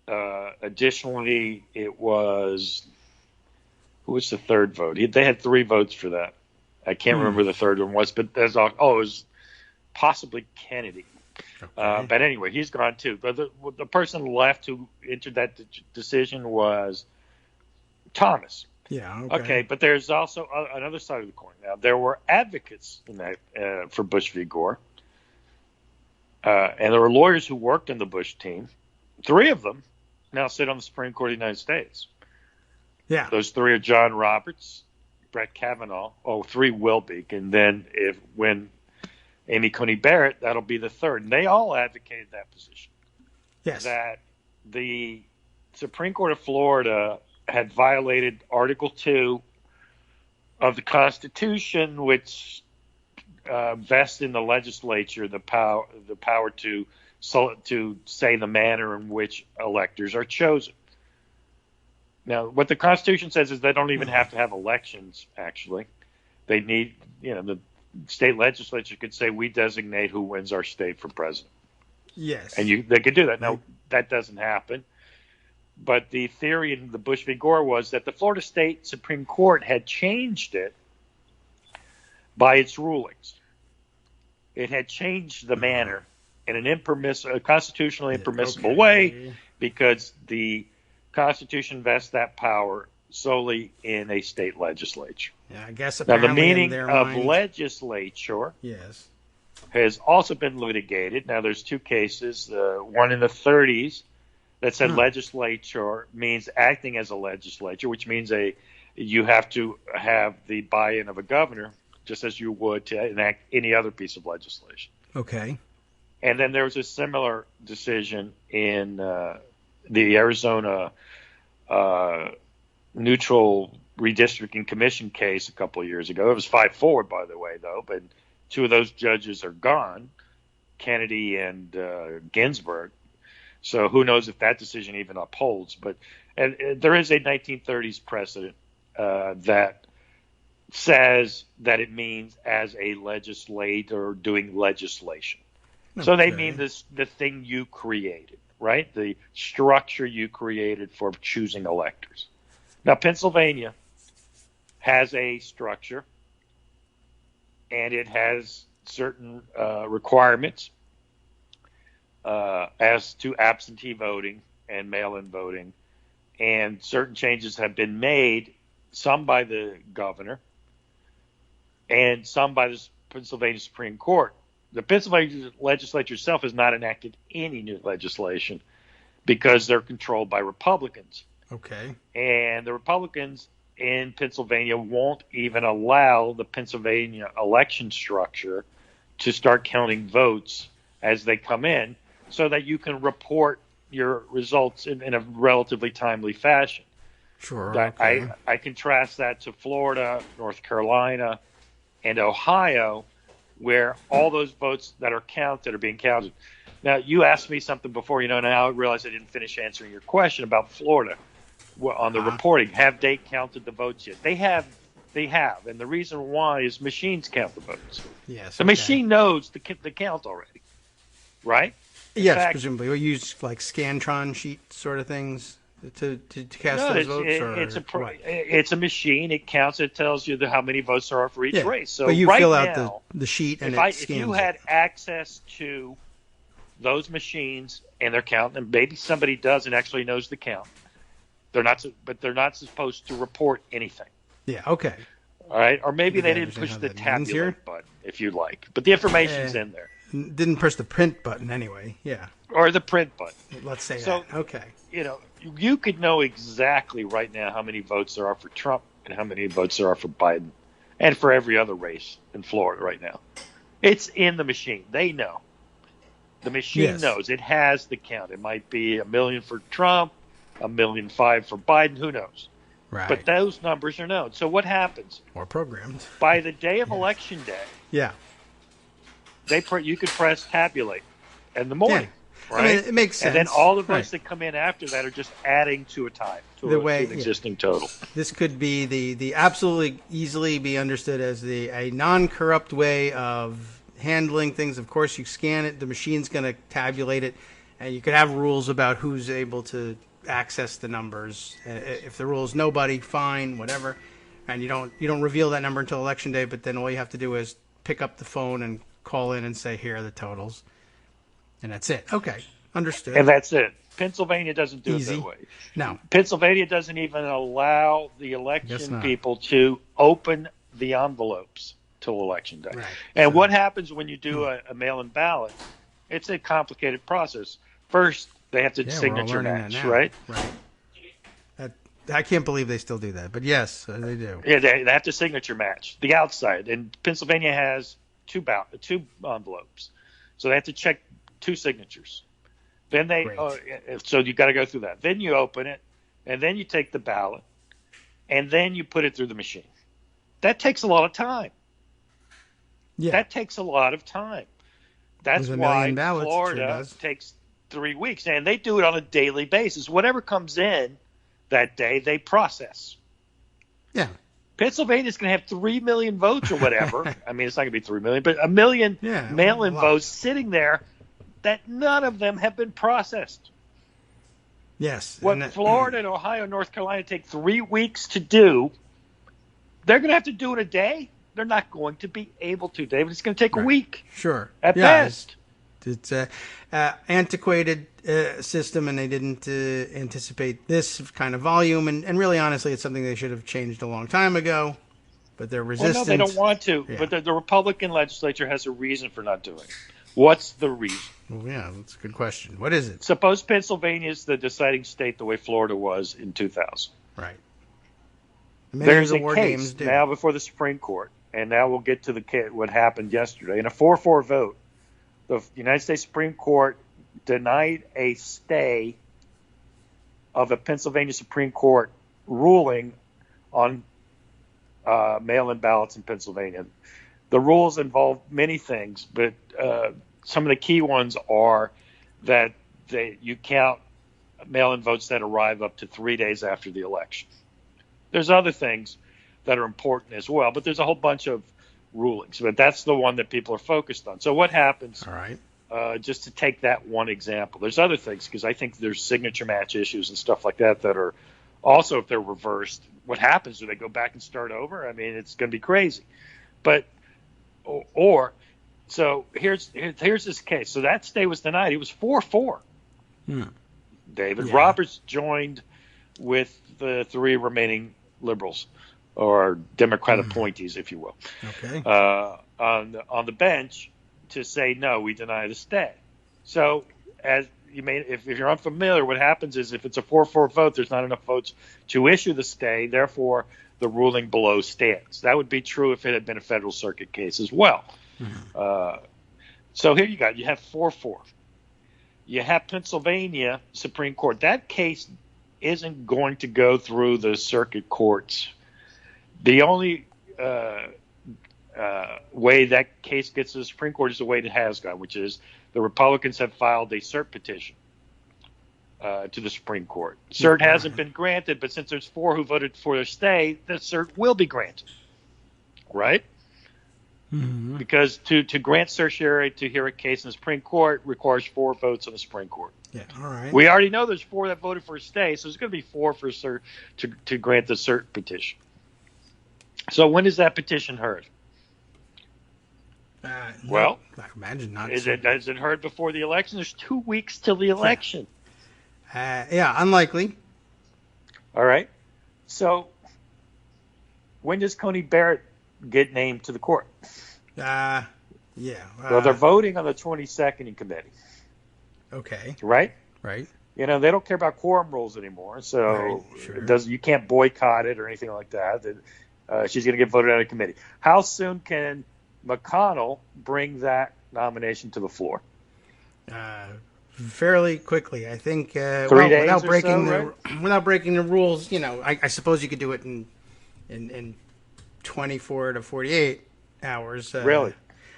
D: additionally, it was who was the third vote? They had 3 votes for that. I can't remember the third one was, but it was possibly Kennedy.
C: Okay.
D: But anyway, he's gone too. But the person left who entered that decision was Thomas.
C: Yeah.
D: Okay, but there's also another side of the coin. Now, there were advocates in that for Bush v. Gore, and there were lawyers who worked in the Bush team. 3 of them now sit on the Supreme Court of the United States.
C: Yeah.
D: Those 3 are John Roberts, Brett Kavanaugh. 3 will be, and then when Amy Coney Barrett, that'll be the 3rd. And they all advocated that position.
C: Yes.
D: That the Supreme Court of Florida had violated Article 2 of the Constitution, which vests in the legislature the power to say the manner in which electors are chosen. Now, what the Constitution says is they don't even have to have elections, actually. They need, the state legislature could say, we designate who wins our state for president.
C: Yes.
D: And they could do that. Now, that doesn't happen. But the theory in the Bush v. Gore was that the Florida State Supreme Court had changed it by its rulings. It had changed the manner in a constitutionally impermissible way because the Constitution vests that power solely in a state legislature.
C: Yeah, I guess
D: now
C: apparently
D: the meaning
C: in their
D: of
C: mind,
D: legislature
C: yes,
D: has also been litigated. Now there's 2 cases, one in the 30s that said legislature means acting as a legislature, which means you have to have the buy-in of a governor, just as you would to enact any other piece of legislation.
C: Okay.
D: And then there was a similar decision in the Arizona Neutral Redistricting Commission case a couple of years ago. It was 5-4, by the way, though, but 2 of those judges are gone, Kennedy and Ginsburg. So who knows if that decision even upholds. But there is a 1930s precedent that says that it means as a legislator doing legislation. Okay. So they mean the thing you created, right? The structure you created for choosing electors. Now, Pennsylvania has a structure, and it has certain requirements as to absentee voting and mail-in voting, and certain changes have been made, some by the governor and some by the Pennsylvania Supreme Court. The Pennsylvania legislature itself has not enacted any new legislation because they're controlled by Republicans.
C: Okay.
D: And the Republicans in Pennsylvania won't even allow the Pennsylvania election structure to start counting votes as they come in so that you can report your results in a relatively timely fashion.
C: Sure. Okay.
D: I contrast that to Florida, North Carolina, and Ohio, where all those votes that are counted are being counted. Now, you asked me something before, and now I realize I didn't finish answering your question about Florida on the reporting. Have they counted the votes yet? They have, and the reason why is machines count the votes.
C: Yes.
D: The machine knows the count already, right?
C: Yes, presumably. We use like Scantron sheet sort of things to cast those votes?
D: It's a machine. It counts. It tells you how many votes there are for each race. So
C: but you
D: right
C: fill
D: now,
C: out the sheet and
D: if you had access to those machines and their count, and maybe somebody does and actually knows the count, they're not supposed to report anything.
C: Yeah. Okay.
D: All right. Or maybe they didn't push the tabulate button, if you like, but the information's in there.
C: Didn't push the print button anyway. Yeah.
D: Or the print button.
C: Let's say that. Okay.
D: You could know exactly right now how many votes there are for Trump and how many votes there are for Biden and for every other race in Florida right now. It's in the machine. They know. The machine knows. It has the count. It might be 1 million for Trump, 1.5 million for Biden. Who knows?
C: Right.
D: But those numbers are known. So what happens?
C: Or programmed.
D: By the day of Election Day,
C: yeah,
D: you could press tabulate in the morning. right?
C: I mean, it makes sense.
D: And then all the votes
C: right.
D: that come in after that are just adding to a tie,
C: The way-
D: to an existing total.
C: This could be the absolutely easily be understood as a non-corrupt way of handling things. Of course, you scan it, the machine's going to tabulate it, and you could have rules about who's able to access the numbers. If the rule is nobody, fine, whatever. And you don't reveal that number until election day, but then all you have to do is pick up the phone and call in and say, here are the totals. And that's it. Okay, understood.
D: And that's it. Pennsylvania doesn't do
C: Easy.
D: it that way.
C: No.
D: Pennsylvania doesn't even allow the
C: Guess
D: election
C: not.
D: people to open the envelopes till election day.
C: Right.
D: And
C: So-
D: what happens when you do a mail-in ballot? It's a complicated process. First, they have to
C: Yeah, we're all
D: signature
C: learning
D: match,
C: that now.
D: right?
C: I can't believe they still do that, but yes, they do.
D: Yeah, they have to signature match the outside. And Pennsylvania has two envelopes, so they have to check two signatures. Then so you got to go through that. Then you open it, and then you take the ballot, and then you put it through the machine. That takes a lot of time.
C: Yeah.
D: That takes a lot of time. That's
C: There's a
D: why
C: million ballots, sure
D: Florida
C: does.
D: takes 3 weeks, and they do it on a daily basis. Whatever comes in that day, they process.
C: Yeah.
D: Pennsylvania's going to have 3 million votes or whatever. I mean, it's not going to be 3 million, but a million
C: Yeah,
D: mail-in
C: a lot.
D: votes sitting there that none of them have been processed.
C: Yes.
D: What
C: and that-
D: Florida and Ohio and North Carolina take 3 weeks to do, they're going to have to do in a day. They're not going to be able to, David. It's going to take a
C: Right.
D: week
C: Sure.
D: at
C: Yeah,
D: best.
C: It's an antiquated system, and they didn't anticipate this kind of volume. And really, honestly, it's something they should have changed a long time ago. But they're
D: Well,
C: resistant.
D: no, they don't want to.
C: Yeah.
D: But the Republican legislature has a reason for not doing it. What's the reason?
C: Well, yeah, that's a good question. What is it?
D: Suppose Pennsylvania is the deciding state the way Florida was in 2000.
C: Right. Many
D: There's
C: of
D: a
C: the war
D: case
C: games do.
D: now before the Supreme Court, and now we'll get to what happened yesterday. In a 4-4 vote, the United States Supreme Court denied a stay of a Pennsylvania Supreme Court ruling on mail-in ballots in Pennsylvania. The rules involve many things, but some of the key ones are that you count mail-in votes that arrive up to 3 days after the election. There's other things that are important as well, but there's a whole bunch of rulings. But that's the one that people are focused on. So what happens,
C: All right.
D: just to take that one example, there's other things, because I think there's signature match issues and stuff like that that are also, if they're reversed, what happens? Do they go back and start over? I mean, it's going to be crazy. But, so here's this case. So that stay was denied. It was 4-4. David
C: Yeah.
D: Roberts joined with the 3 remaining liberals, or Democrat appointees, if you will,
C: Okay.
D: on the bench to say no, we deny the stay. So, as you may, if you're unfamiliar, what happens is if it's a 4-4 vote, there's not enough votes to issue the stay. Therefore, the ruling below stands. That would be true if it had been a federal circuit case as well. So here you have 4-4. You have Pennsylvania Supreme Court. That case isn't going to go through the circuit courts. The only way that case gets to the Supreme Court is the way it has gone, which is the Republicans have filed a cert petition to the Supreme Court. Cert hasn't been granted, but since there's 4 who voted for their stay, the cert will be granted, right?
C: Mm-hmm.
D: Because to grant certiorari to hear a case in the Supreme Court requires 4 votes on the Supreme Court.
C: Yeah. All right.
D: We already know there's 4 that voted for a stay, so there's going to be 4 for cert to grant the cert petition. So when is that petition heard? Well,
C: I imagine not.
D: Is it heard before the election? There's 2 weeks till the election.
C: Yeah, unlikely.
D: All right. So when does Coney Barrett get named to the court?
C: Yeah.
D: Well, they're voting on the 22nd in committee,
C: Okay.
D: right?
C: Right.
D: You know, they don't care about quorum rules anymore, so
C: Right, sure.
D: you can't boycott it or anything like that. She's going to get voted out of committee. How soon can McConnell bring that nomination to the floor?
C: Fairly quickly, I think.
D: 3 days
C: without
D: or
C: breaking
D: so,
C: without breaking the rules, you know, I suppose you could do it in 24 to 48 hours.
D: Really?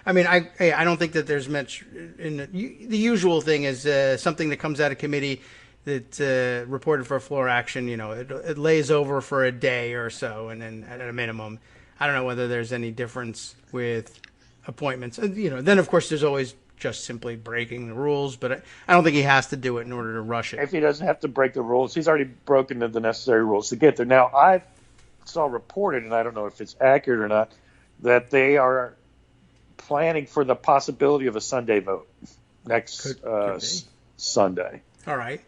C: I mean, I don't think that there's much. The usual thing is something that comes out of committee that's reported for floor action. It lays over for a day or so, and then at a minimum, I don't know whether there's any difference with appointments. Then of course there's always just simply breaking the rules, but I don't think he has to do it in order to rush it.
D: If he doesn't have to break the rules, he's already broken the necessary rules to get there. Now, I saw reported, and I don't know if it's accurate or not, that they are planning for the possibility of a Sunday vote next Sunday.
C: All right.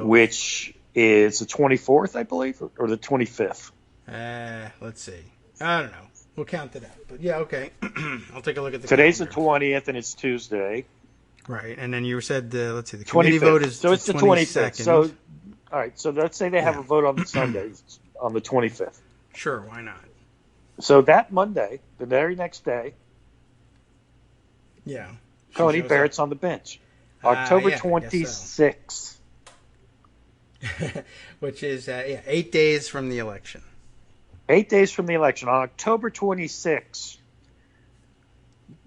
D: Which is the 24th, I believe, or the 25th.
C: Let's see. I don't know. We'll count it out. But yeah, okay. I'll take a look at the
D: Today's
C: calendar.
D: the 20th, and it's Tuesday.
C: Right. And then you said, let's see, the committee
D: 25th.
C: vote is
D: so it's the 25th.
C: 22nd.
D: So, all right. So let's say they have a vote on the Sunday, on the 25th.
C: Sure, why not?
D: So that Monday, the very next day,
C: Yeah.
D: Coney Barrett's on the bench. October
C: yeah, I guess so.
D: 26th.
C: Which is 8 days from the election.
D: 8 days from the election. On October 26th,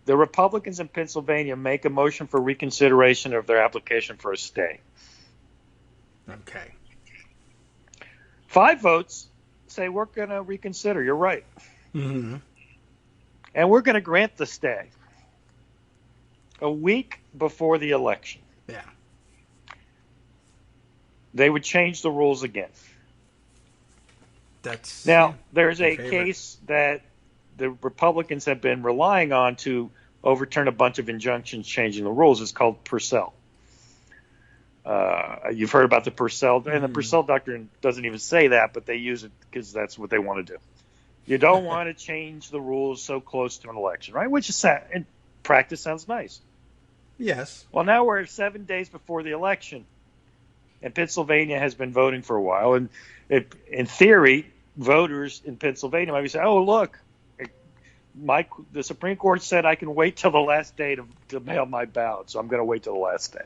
D: the Republicans in Pennsylvania make a motion for reconsideration of their application for a stay.
C: Okay.
D: 5 votes say we're going to reconsider. You're right.
C: Mm-hmm.
D: And we're going to grant the stay a week before the election.
C: Yeah.
D: They would change the rules again.
C: Now,
D: there's a case that the Republicans have been relying on to overturn a bunch of injunctions changing the rules. It's called Purcell. You've heard about the Purcell, and the Purcell doctrine doesn't even say that, but they use it because that's what they want to do. You don't want to change the rules so close to an election, right? Which is, in practice, sounds nice.
C: Yes.
D: Well, now we're 7 days before the election, and Pennsylvania has been voting for a while. And in theory, voters in Pennsylvania might be saying, "Oh, look, the Supreme Court said I can wait till the last day to mail my ballot, so I'm going to wait till the last day."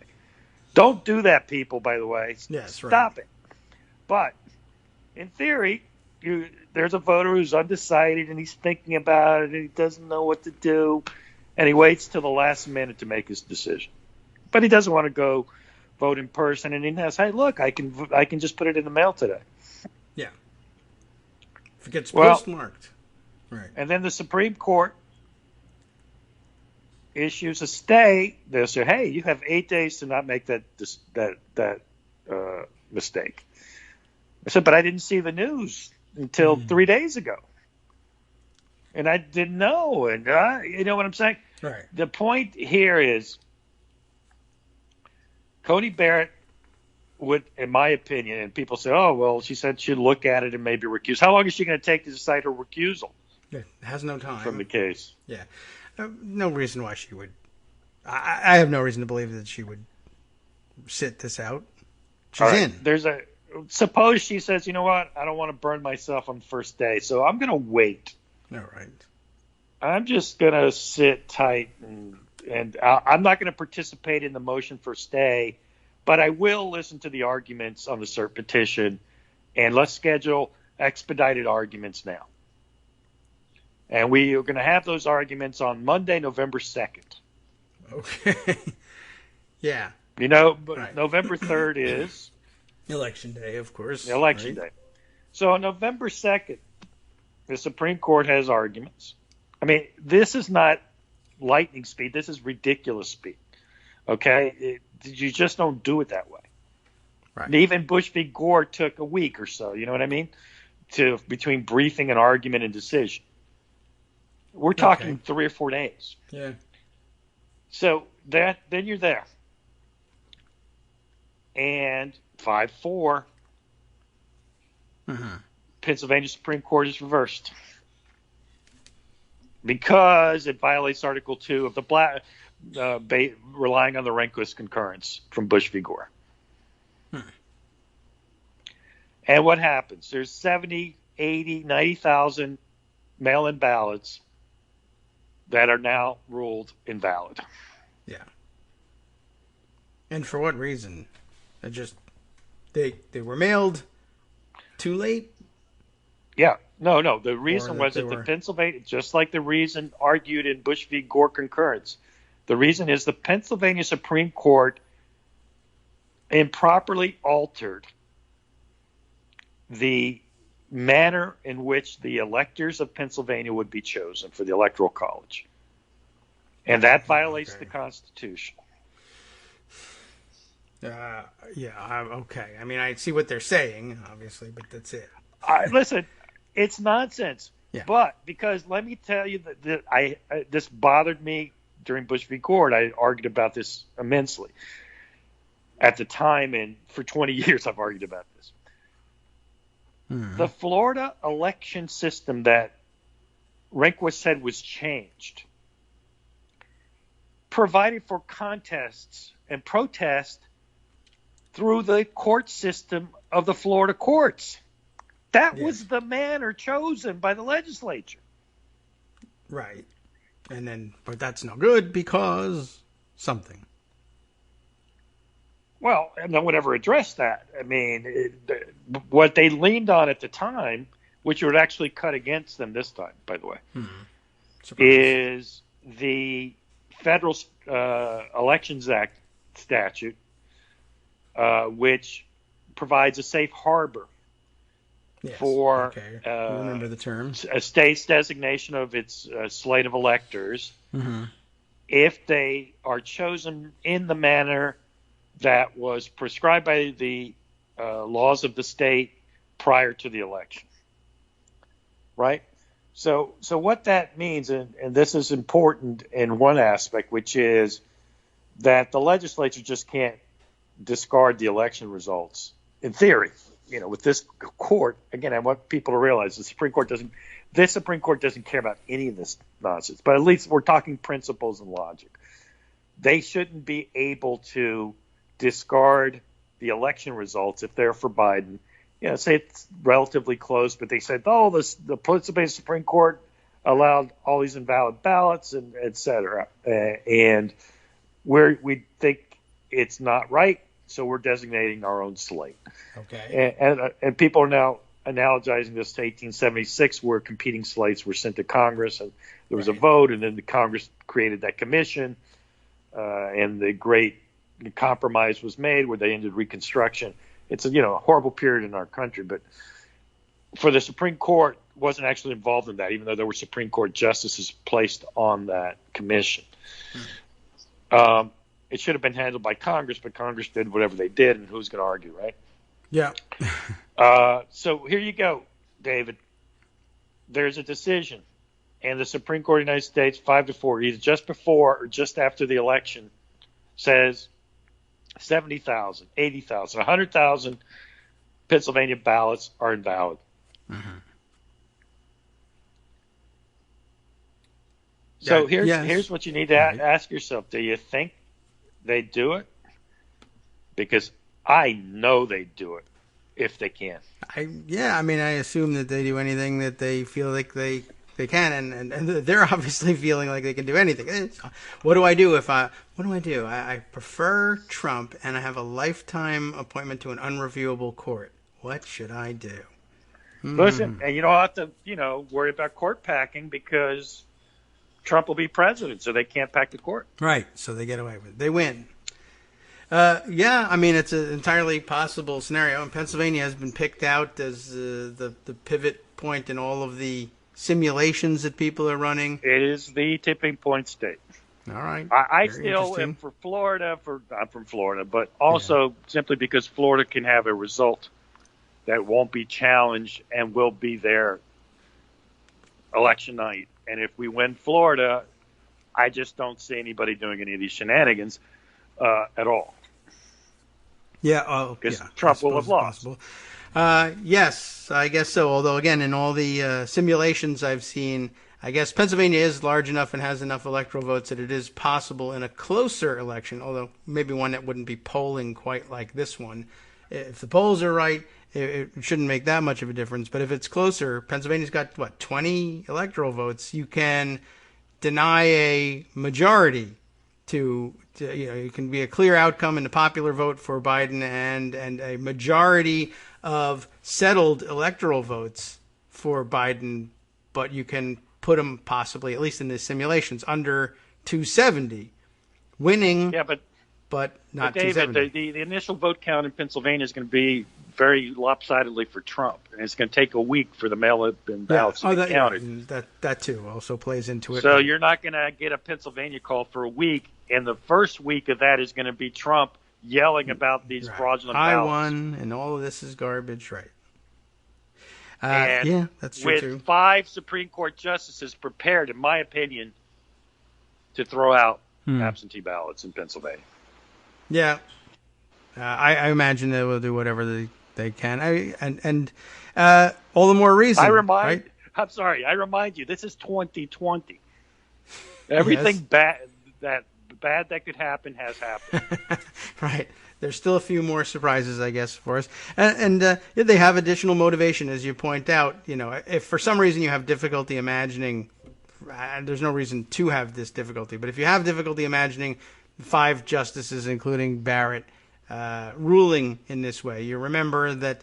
D: Don't do that, people, by the way.
C: Yes,
D: Stop it. But in theory, there's a voter who's undecided, and he's thinking about it, and he doesn't know what to do, and he waits till the last minute to make his decision. But he doesn't want to go vote in person, and he says, "Hey, look, I can just put it in the mail today."
C: Yeah. If it gets postmarked. Right.
D: And then the Supreme Court issues a stay. They'll say, "Hey, you have 8 days to not make that mistake." I said, "But I didn't see the news until 3 days ago, and I didn't know." And you know what I'm saying?
C: Right.
D: The point here is, Coney Barrett would, in my opinion, and people say, "Oh, well, she said she'd look at it and maybe recuse." How long is she going to take to decide her recusal?
C: It has no time.
D: From the case.
C: Yeah. No reason why she would. I have no reason to believe that she would sit this out. She's in.
D: Suppose she says, "You know what? I don't want to burn myself on the first day, so I'm going to wait.
C: All right.
D: I'm just going to sit tight, and I'm not going to participate in the motion for stay, but I will listen to the arguments on the cert petition, and let's schedule expedited arguments now. And we are going to have those arguments on Monday, November 2nd.
C: Okay. Yeah.
D: But
C: right.
D: November 3rd is
C: Election Day, of course.
D: Election Day. So on November 2nd, the Supreme Court has arguments. I mean, this is not lightning speed. This is ridiculous speed. Okay? You just don't do it that way.
C: Right.
D: And even Bush v. Gore took a week or so, you know what I mean? Between briefing and argument and decision. We're talking 3 or 4 days.
C: Yeah.
D: So then you're there. And 5-4, Pennsylvania Supreme Court is reversed because it violates Article 2 of the relying on the Rehnquist concurrence from Bush v. Gore. And what happens? There's 70, 80, 90,000 mail-in ballots that are now ruled invalid.
C: Yeah. And for what reason? They were mailed too late?
D: Yeah. No. The reason was that the Pennsylvania, just like the reason argued in Bush v. Gore concurrence, the reason is the Pennsylvania Supreme Court improperly altered the manner in which the electors of Pennsylvania would be chosen for the Electoral College. And that violates the Constitution.
C: Okay. I mean, I see what they're saying, obviously, but that's it.
D: Listen, it's nonsense. Yeah. But because let me tell you that this bothered me during Bush v. Gore. I argued about this immensely at the time, and for 20 years I've argued about this. The Florida election system that Rehnquist said was changed provided for contests and protests through the court system of the Florida courts. That was the manner chosen by the legislature.
C: Right. But that's no good because something.
D: Well, no one ever addressed that. I mean, what they leaned on at the time, which would actually cut against them this time, by the way, is the Federal Elections Act statute, which provides a safe harbor for
C: remember the term.
D: A state's designation of its slate of electors if they are chosen in the manner that was prescribed by the laws of the state prior to the election. Right? So what that means, and this is important in one aspect, which is that the legislature just can't discard the election results. In theory, with this court, again, I want people to realize this Supreme Court doesn't care about any of this nonsense, but at least we're talking principles and logic. They shouldn't be able to discard the election results if they're for Biden. Say it's relatively close, but they said, the Pennsylvania Supreme Court allowed all these invalid ballots and et cetera. And we think it's not right, so we're designating our own slate.
C: Okay.
D: And people are now analogizing this to 1876, where competing slates were sent to Congress, and there was a vote, and then the Congress created that commission, and the great compromise was made where they ended Reconstruction. It's a horrible period in our country, but for the Supreme Court wasn't actually involved in that, even though there were Supreme Court justices placed on that commission. It should have been handled by Congress, but Congress did whatever they did, and who's going to argue, right?
C: Yeah.
D: So here you go, David. There's a decision, and the Supreme Court of the United States, 5-4, either just before or just after the election, says 70,000, 80,000, 100,000 Pennsylvania ballots are invalid. So here's what you need to ask yourself. Do you think they do it? Because I know they do it if they can. I
C: assume that they do anything that they feel like they can, and they're obviously feeling like they can do anything. What do I do I prefer Trump, and I have a lifetime appointment to an unreviewable court. What should I do?
D: Listen, and you don't have to, worry about court packing, because Trump will be president, so they can't pack the court.
C: Right, so they get away with it. They win. It's an entirely possible scenario, and Pennsylvania has been picked out as the pivot point in all of the simulations that people are running.
D: It is the tipping point state.
C: All right.
D: I still am for Florida. I'm from Florida, but also simply because Florida can have a result that won't be challenged and will be there election night. And if we win Florida, I just don't see anybody doing any of these shenanigans at all.
C: Yeah,
D: because Trump will have lost.
C: Yes, I guess so. Although, again, in all the simulations I've seen, I guess Pennsylvania is large enough and has enough electoral votes that it is possible in a closer election, although maybe one that wouldn't be polling quite like this one. If the polls are right, it shouldn't make that much of a difference. But if it's closer, Pennsylvania's got, 20 electoral votes. You can deny a majority to it can be a clear outcome in the popular vote for Biden and a majority of settled electoral votes for Biden, but you can put him possibly, at least in the simulations, under 270, winning.
E: Yeah,
C: but not
E: David,
C: 270.
E: the initial vote count in Pennsylvania is going to be very lopsidedly for Trump, and it's going to take a week for the mail-in ballots to be counted.
C: That too also plays into it.
E: So you're not going to get a Pennsylvania call for a week, and the first week of that is going to be Trump yelling about these fraudulent ballots.
C: I won, and all of this is garbage, right?
E: And
C: that's true too.
E: With 5 Supreme Court justices prepared, in my opinion, to throw out absentee ballots in Pennsylvania.
C: Yeah, I imagine they will do whatever they can. And all the more reason.
E: I'm sorry. I remind you, this is 2020. Everything bad that could happen has happened.
C: Right. There's still a few more surprises, I guess, for us. And they have additional motivation, as you point out. If for some reason you have difficulty imagining, there's no reason to have this difficulty. But if you have difficulty imagining 5 justices, including Barrett, ruling in this way, you remember that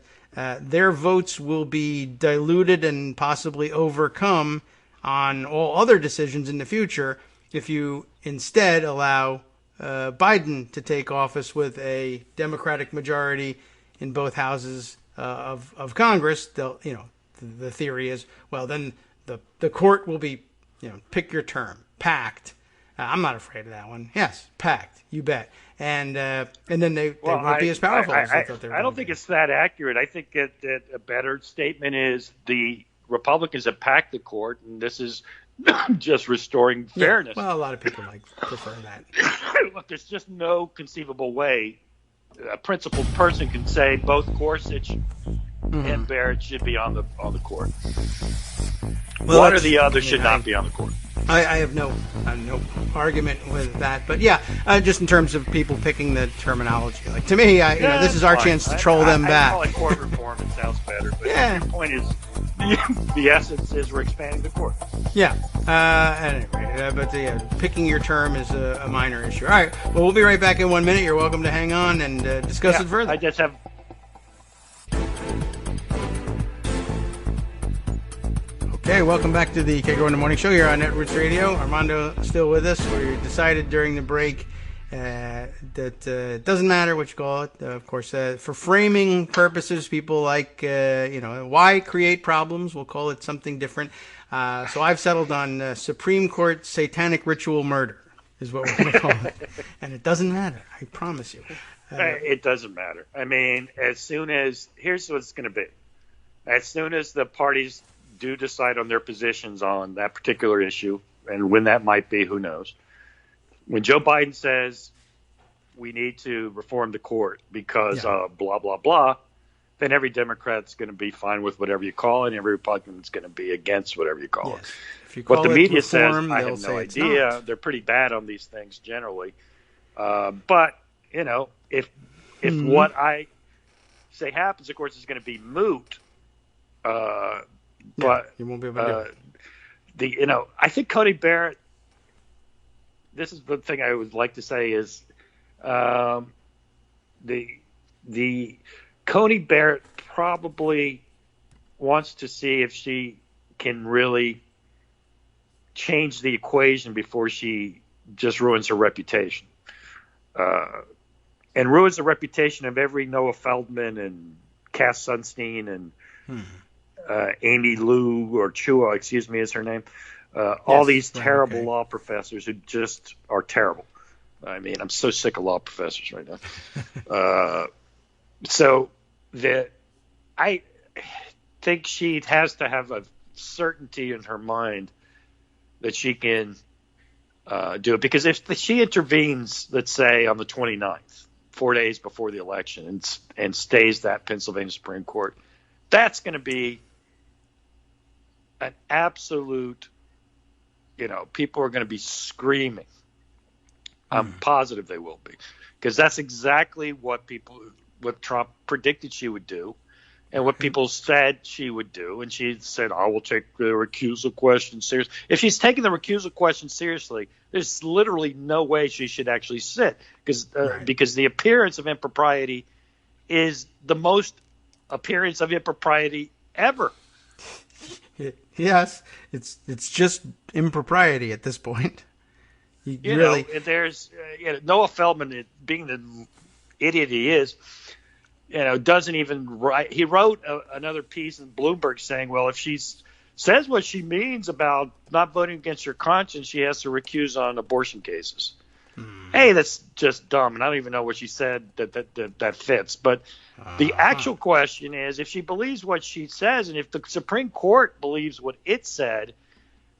C: their votes will be diluted and possibly overcome on all other decisions in the future if you instead allow Biden to take office with a Democratic majority in both houses of Congress. The theory is, well, then the court will be, pick your term, packed. I'm not afraid of that one. Yes, packed. You bet. And then they won't be as powerful as they thought they were.
E: I don't think it's that accurate. I think that a better statement is the Republicans have packed the court, and this is just restoring fairness.
C: Well, a lot of people prefer that.
E: Look, there's just no conceivable way a principled person can say both Gorsuch and Barrett should be on the court.
C: Well,
E: one or the other should not be on the court.
C: I have no argument with that, but just in terms of people picking the terminology, like to me, this is our chance to troll them back.
E: I call it court reform. It sounds better, but the point is, the essence is we're expanding the court.
C: Yeah. Anyway, but picking your term is a minor issue. All right. Well, we'll be right back in 1 minute. You're welcome to hang on and discuss it further.
E: I just have.
C: Okay, welcome back to the Kagro in the Morning Show here on Netroots Radio. Armando still with us. We decided during the break that it doesn't matter what you call it. Of course, for framing purposes, people like, why create problems? We'll call it something different. So I've settled on Supreme Court satanic ritual murder is what we're going to call it. And it doesn't matter. I promise you.
E: It doesn't matter. I mean, here's what it's going to be. As soon as the parties do decide on their positions on that particular issue, and when that might be, who knows. When Joe Biden says we need to reform the court because blah, blah, blah, then every Democrat's going to be fine with whatever you call it, and every Republican's going to be against whatever you call it.
C: If you call
E: what the media
C: reform,
E: says, I have no idea. They're pretty bad on these things generally. But, if what I say happens, of course, it's going to be moot. But
C: you won't be able to do it.
E: I think Coney Barrett. This is the thing I would like to say is, the Coney Barrett probably wants to see if she can really change the equation before she just ruins her reputation, and ruins the reputation of every Noah Feldman and Cass Sunstein and. Amy Lou or Chua, excuse me, is her name. All these terrible law professors who just are terrible. I mean, I'm so sick of law professors right now. I think she has to have a certainty in her mind that she can do it. Because if she intervenes, let's say on the 29th, 4 days before the election, and stays that Pennsylvania Supreme Court, that's going to be an absolute, people are going to be screaming. I'm positive they will be, because that's exactly what Trump predicted she would do, and what people said she would do. And she said, I will take the recusal question seriously. If she's taking the recusal question seriously, there's literally no way she should actually sit, because the appearance of impropriety is the most appearance of impropriety ever.
C: Yes, it's just impropriety at this point.
E: You know, there's Noah Feldman, being the idiot he is, doesn't even write. He wrote another piece in Bloomberg saying, well, if she says what she means about not voting against her conscience, she has to recuse on abortion cases. Hey, that's just dumb, and I don't even know what she said that fits. But the actual question is, if she believes what she says, and if the Supreme Court believes what it said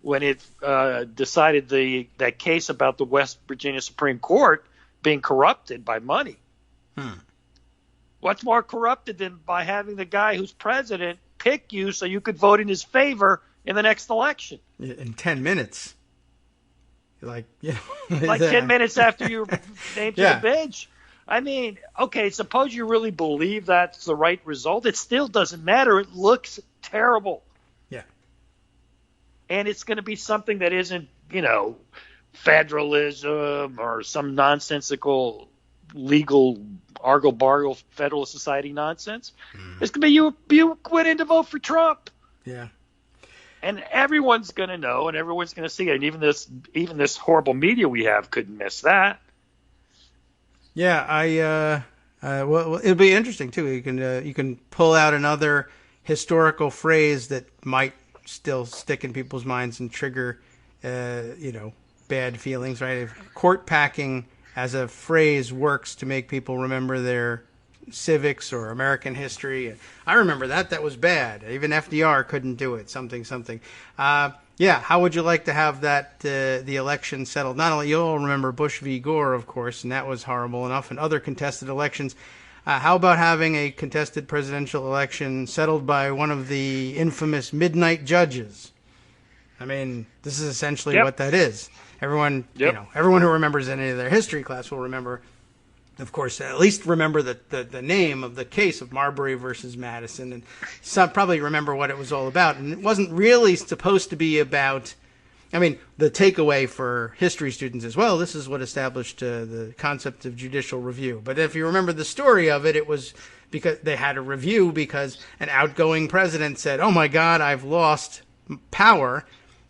E: when it decided that case about the West Virginia Supreme Court being corrupted by money, what's more corrupted than by having the guy who's president pick you so you could vote in his favor in the next election?
C: In 10 minutes. Like
E: 10 minutes after you're named to the bench. I mean, okay, suppose you really believe that's the right result. It still doesn't matter. It looks terrible.
C: Yeah.
E: And it's going to be something that isn't, federalism or some nonsensical legal argle-bargle Federalist Society nonsense. It's going to be you went in to vote for Trump.
C: Yeah. And
E: everyone's going to know, and everyone's going to see it. And even this horrible media we have couldn't miss that.
C: Yeah, well, it'll be interesting too. You can pull out another historical phrase that might still stick in people's minds and trigger, bad feelings. Right? If court packing as a phrase works to make people remember their civics or American history. I remember that. That was bad. Even FDR couldn't do it. Something. How would you like to have that, the election settled? Not only, you'll remember Bush v. Gore, of course, and that was horrible enough, and other contested elections. How about having a contested presidential election settled by one of the infamous midnight judges? I mean, this is essentially what that is. Everyone, everyone who remembers any of their history class will remember, of course, at least remember the name of the case of Marbury versus Madison, and some probably remember what it was all about. And it wasn't really supposed to be about, the takeaway for history students is, well, this is what established the concept of judicial review. But if you remember the story of it, it was because they had a review because an outgoing president said, oh my God, I've lost power.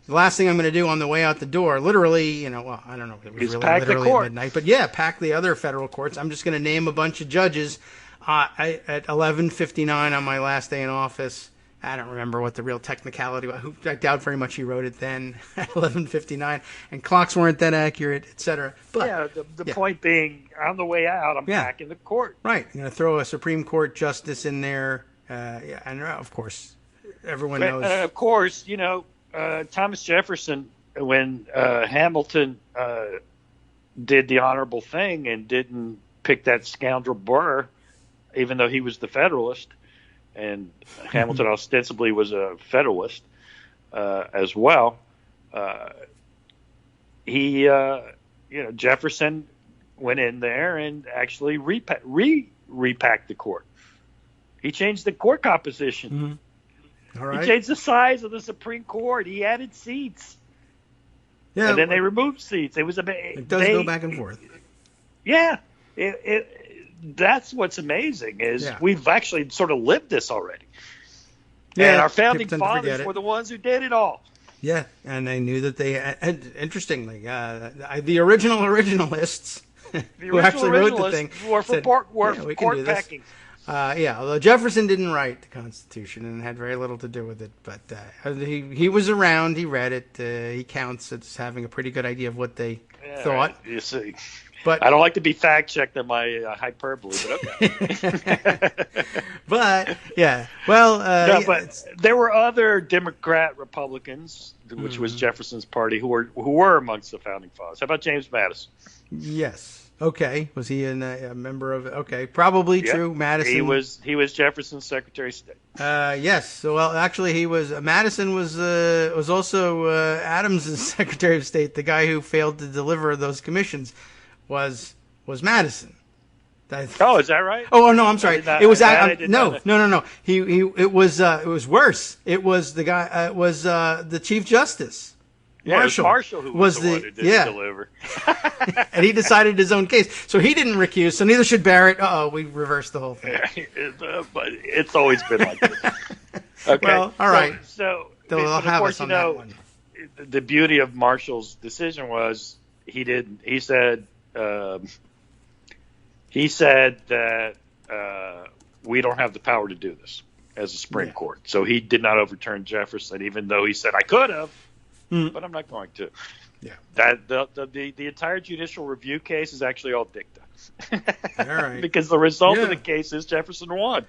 C: The last thing I'm going to do on the way out the door, literally, I don't know if it was really literally at midnight, but pack the other federal courts. I'm just going to name a bunch of judges at 11:59 on my last day in office. I don't remember what the real technicality was. I doubt very much he wrote it then at 11:59, and clocks weren't that accurate, etc. But
E: the point being, on the way out, I'm packing the court.
C: Right. You're going to throw a Supreme Court justice in there, and of course, everyone knows.
E: Of course, Thomas Jefferson, when Hamilton did the honorable thing and didn't pick that scoundrel Burr, even though he was the Federalist, and Hamilton ostensibly was a Federalist as well, Jefferson went in there and actually repacked the court. He changed the court composition.
C: Mm-hmm. All right.
E: He changed the size of the Supreme Court. He added seats. Yeah, and then they removed seats. It does
C: go back and forth.
E: Yeah. That's what's amazing is we've actually sort of lived this already. Yeah, and our founding fathers were the ones who did it all.
C: Yeah, and they knew that they interestingly, the originalists who actually wrote the thing
E: were for court packing.
C: Although Jefferson didn't write the Constitution and had very little to do with it, but he was around, he read it, he counts as having a pretty good idea of what they thought.
E: You see.
C: But
E: I don't like to be fact-checked on my hyperbole, but okay.
C: But,
E: but there were other Democrat Republicans, which was Jefferson's party, who were amongst the founding fathers. How about James Madison?
C: Yes. Okay. Was he a member of it? Okay. Probably true. Madison.
E: He was Jefferson's Secretary of State.
C: Yes. So, well, actually, Madison was also Adams's Secretary of State. The guy who failed to deliver those commissions was Madison.
E: Oh, is that right?
C: Oh no, I'm sorry. It was no. It was worse. It was the guy. It was the Chief Justice.
E: Yeah, Marshall who was the one who didn't deliver.
C: And he decided his own case. So he didn't recuse, so neither should Barrett. We reversed the whole thing.
E: But it's always been like this. Okay.
C: Well, all right.
E: So
C: they'll
E: of
C: have
E: course,
C: us on that one.
E: The beauty of Marshall's decision was he said that we don't have the power to do this as a Supreme Court. So he did not overturn Jefferson, even though he said I could have, but I'm not going to.
C: Yeah.
E: That the entire judicial review case is actually all dicta.
C: All right.
E: Because the result of the case is Jefferson won.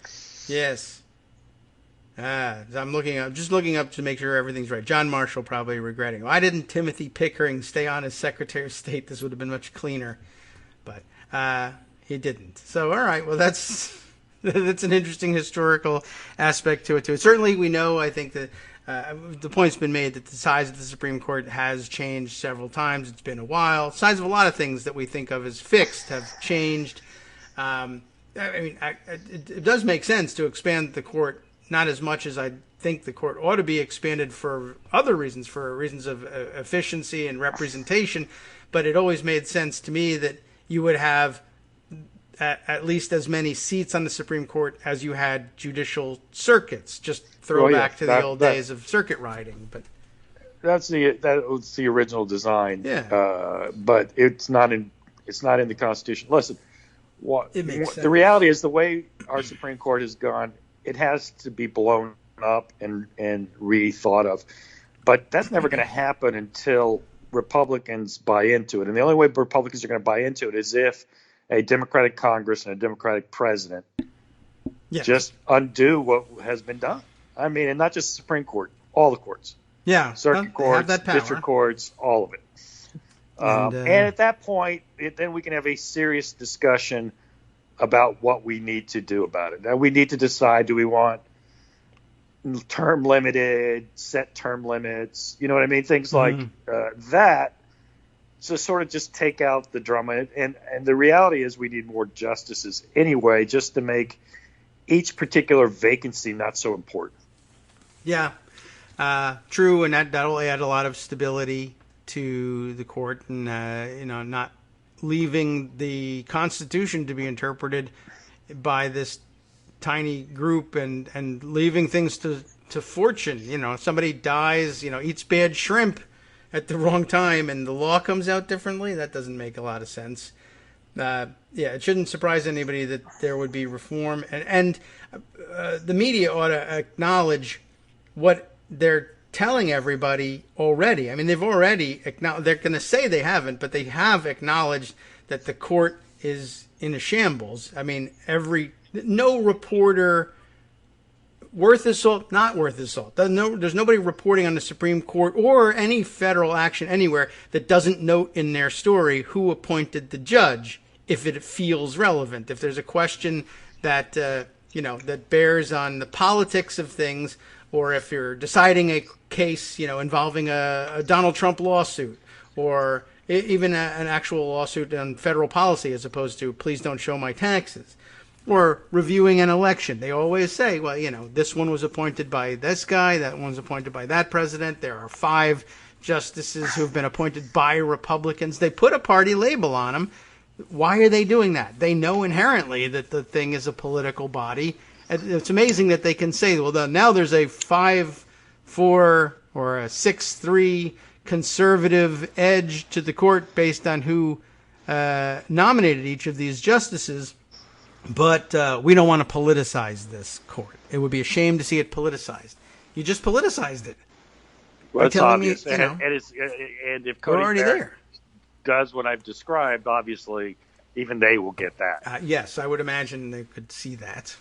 C: Yes. I'm just looking up to make sure everything's right. John Marshall probably regretting. Why didn't Timothy Pickering stay on as Secretary of State? This would have been much cleaner. But he didn't. So, all right. Well, that's an interesting historical aspect to it, too. Certainly, we know, I think, that the point's been made that the size of the Supreme Court has changed several times. It's been a while. The size of a lot of things that we think of as fixed have changed. It does make sense to expand the court, not as much as I think the court ought to be expanded for other reasons, for reasons of efficiency and representation. But it always made sense to me that you would have at least as many seats on the Supreme Court as you had judicial circuits. Just throw back to the old days of circuit riding. But
D: that was the original design.
C: Yeah.
D: But it's not in the Constitution. Listen,
C: it makes sense.
D: The reality is the way our Supreme Court has gone, it has to be blown up and rethought of. But that's never going to happen until Republicans buy into it. And the only way Republicans are going to buy into it is if a Democratic Congress and a Democratic president just undo what has been done. I mean, and not just the Supreme Court, all the courts.
C: Yeah.
D: Circuit courts, district courts, all of it. And at that point, then we can have a serious discussion about what we need to do about it. Now, we need to decide, do we want term limited, set term limits, you know what I mean? Things like that. So sort of just take out the drama. And the reality is we need more justices anyway, just to make each particular vacancy not so important.
C: Yeah, true. And that'll add a lot of stability to the court and, not leaving the Constitution to be interpreted by this tiny group and leaving things to fortune. If somebody dies, eats bad shrimp at the wrong time and the law comes out differently, that doesn't make a lot of sense. It shouldn't surprise anybody that there would be reform. And the media ought to acknowledge what they're telling everybody already. I mean, they've already acknowledged, they're going to say they haven't, but they have acknowledged that the court is in a shambles. I mean, no reporter worth his salt, not worth his salt. There's nobody reporting on the Supreme Court or any federal action anywhere that doesn't note in their story who appointed the judge if it feels relevant. If there's a question that that bears on the politics of things, or if you're deciding a case involving a Donald Trump lawsuit, or even an actual lawsuit on federal policy as opposed to please don't show my taxes. Or reviewing an election. They always say, well, this one was appointed by this guy, that one's appointed by that president. There are 5 justices who have been appointed by Republicans. They put a party label on them. Why are they doing that? They know inherently that the thing is a political body. It's amazing that they can say, well, now there's a 5-4 or a 6-3 conservative edge to the court based on who nominated each of these justices. But we don't want to politicize this court. It would be a shame to see it politicized. You just politicized it.
E: Well, it's obvious.
C: Me,
E: and if Coney Barrett does what I've described, obviously, even they will get that.
C: Yes, I would imagine they could see that.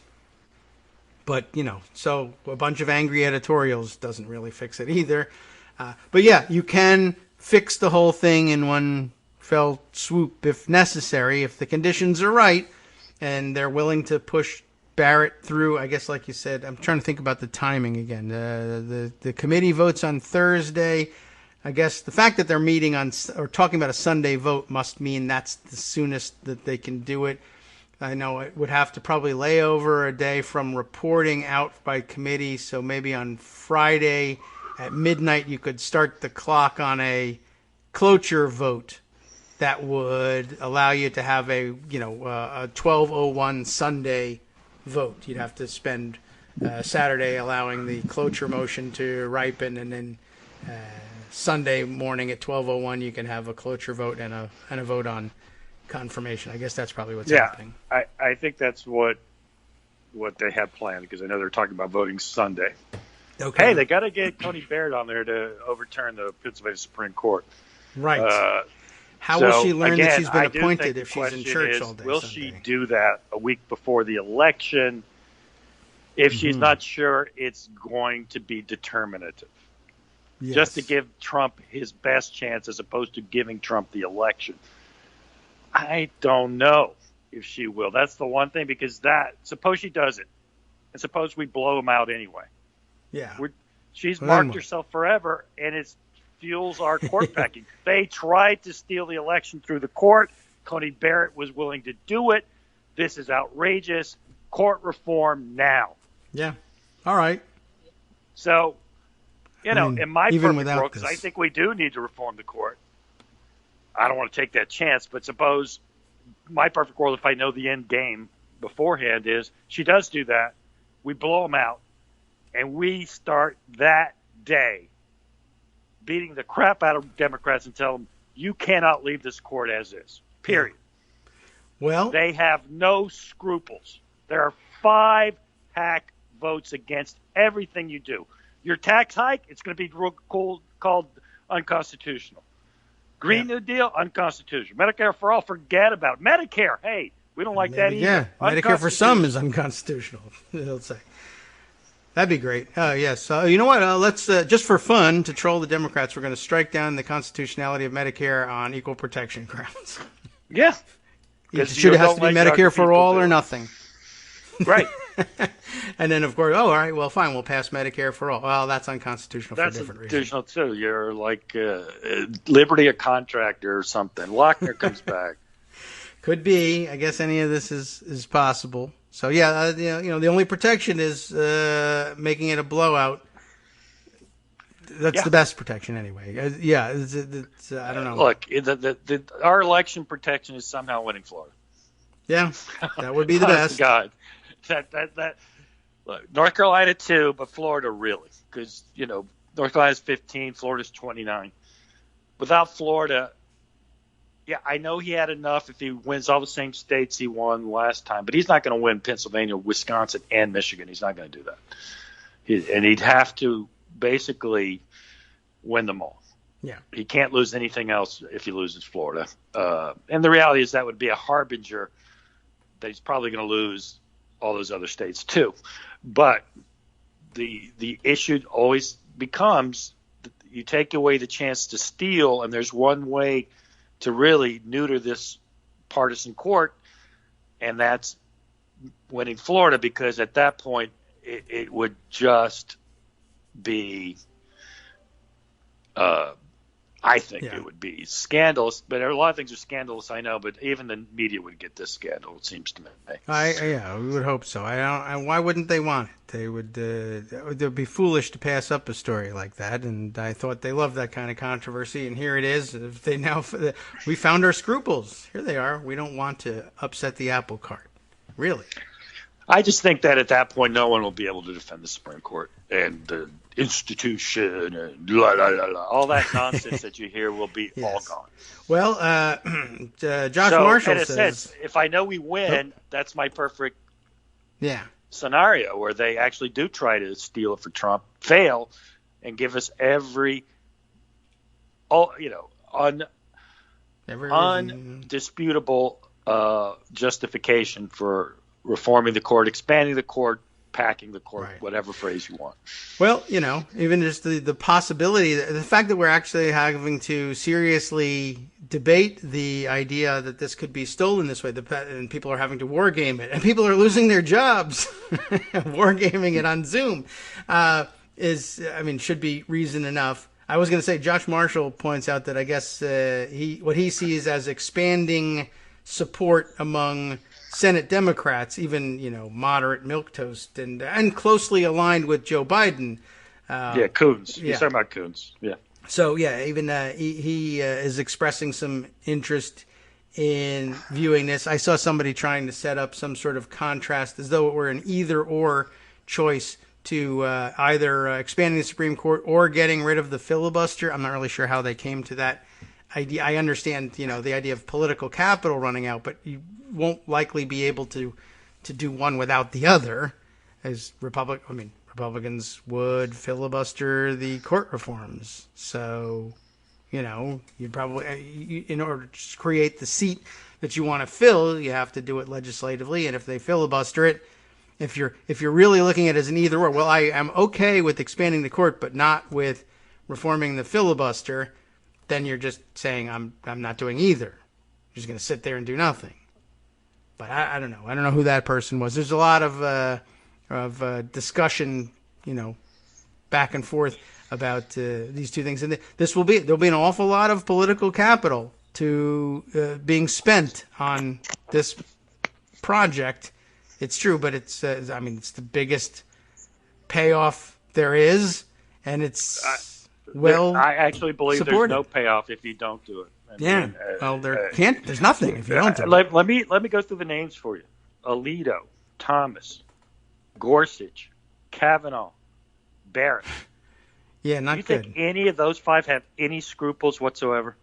C: But, so a bunch of angry editorials doesn't really fix it either. But, yeah, you can fix the whole thing in one fell swoop if necessary, if the conditions are right. And they're willing to push Barrett through, I guess, like you said. I'm trying to think about the timing again. The committee votes on Thursday. I guess the fact that they're meeting or talking about a Sunday vote must mean that's the soonest that they can do it. I know it would have to probably lay over a day from reporting out by committee. So maybe on Friday at midnight, you could start the clock on a cloture vote. That would allow you to have a 12:01 Sunday vote. You'd have to spend Saturday allowing the cloture motion to ripen, and then Sunday morning at 12:01 you can have a cloture vote and a vote on confirmation. I guess that's probably what's happening.
E: I think that's what they have planned, because I know they're talking about voting Sunday.
C: Okay.
E: Hey, they got to get Coney Barrett on there to overturn the Pennsylvania Supreme Court.
C: Right. How will she learn that she's been appointed if she's in church all day?
E: Will
C: Sunday?
E: she do that a week before the election? If she's not sure, it's going to be determinative.
C: Yes.
E: Just to give Trump his best chance as opposed to giving Trump the election. I don't know if she will. That's the one thing, because suppose she does it, and suppose we blow him out anyway.
C: Yeah.
E: She's marked herself forever, and it fuels our court packing. They tried to steal the election through the court. Coney Barrett was willing to do it. This is outrageous. Court reform now.
C: Yeah. All right.
E: So, in my
C: even
E: perfect world, because I think we do need to reform the court. I don't want to take that chance, but suppose my perfect world, if I know the end game beforehand, is she does do that, we blow them out, and we start that day beating the crap out of Democrats and tell them, you cannot leave this court as is, period.
C: Well,
E: they have no scruples. There are 5 hack votes against everything you do. Your tax hike, it's going to be called unconstitutional. Green New Deal, unconstitutional. Medicare for all, forget about it. Medicare, hey, we don't like that either.
C: Yeah, Medicare for some is unconstitutional, they'll say. That'd be great. Yes. You know what? Let's, just for fun, to troll the Democrats, we're going to strike down the constitutionality of Medicare on equal protection grounds.
E: Yeah.
C: It should have to be Medicare for all or nothing.
E: Right.
C: And then, of course, all right, well, fine, we'll pass Medicare for all. Well, that's unconstitutional for different reasons.
E: That's unconstitutional, too. You're like Liberty a contractor or something. Lochner comes back.
C: Could be. I guess any of this is possible. So, yeah, the only protection is making it a blowout. That's the best protection anyway. I don't know.
E: Look, our election protection is somehow winning Florida.
C: Yeah, that would be the best.
E: God, look, North Carolina too, but Florida really, because North Carolina's 15, Florida's 29. Without Florida, I know he had enough if he wins all the same states he won last time, but he's not going to win Pennsylvania, Wisconsin, and Michigan. He's not going to do that. And he'd have to basically win them all.
C: Yeah,
E: he can't lose anything else if he loses Florida. And the reality is that would be a harbinger that he's probably going to lose all those other states too. But the issue always becomes you take away the chance to steal, and there's one way to really neuter this partisan court, and that's winning Florida, because at that point it would just be I think it would be scandalous, but a lot of things are scandalous, I know, but even the media would get this scandal, it seems to me.
C: We would hope so. Why wouldn't they want it? They would. They'd be foolish to pass up a story like that, and I thought they loved that kind of controversy, and here it is. If they now, we found our scruples. Here they are. We don't want to upset the apple cart. Really?
E: I just think that at that point, no one will be able to defend the Supreme Court and the institution and all that nonsense that you hear will be all gone.
C: Well, Josh Marshall says,
E: if I know we win, that's my perfect
C: scenario
E: where they actually do try to steal it for Trump, fail, and give us undisputable justification for reforming the court, expanding the court, packing the court, whatever phrase you want.
C: Well, even just the possibility, the fact that we're actually having to seriously debate the idea that this could be stolen this way, and people are having to war game it, and people are losing their jobs war gaming it on Zoom, should be reason enough. I was going to say, Josh Marshall points out that I guess what he sees as expanding support among Senate Democrats, even moderate milquetoast and closely aligned with Joe Biden.
E: Coons. He's talking about Coons. Yeah.
C: So even he is expressing some interest in viewing this. I saw somebody trying to set up some sort of contrast as though it were an either or choice to either expanding the Supreme Court or getting rid of the filibuster. I'm not really sure how they came to that idea. I understand, the idea of political capital running out, but you won't likely be able to do one without the other, as Republicans would filibuster the court reforms. So, you'd probably, in order to create the seat that you want to fill, you have to do it legislatively. And if they filibuster it, if you're really looking at it as an either or, well, I am okay with expanding the court, but not with reforming the filibuster, then you're just saying I'm not doing either. You're just going to sit there and do nothing. But I don't know. I don't know who that person was. There's a lot of discussion, back and forth about these two things, and there'll be an awful lot of political capital to being spent on this project. It's true, but it's it's the biggest payoff there is, and it's
E: I actually believe
C: supported.
E: There's no payoff if you don't do it.
C: There's nothing if you don't do it.
E: Let me go through the names for you: Alito, Thomas, Gorsuch, Kavanaugh, Barrett.
C: Yeah, not
E: you
C: good.
E: Think any of those five have any scruples whatsoever?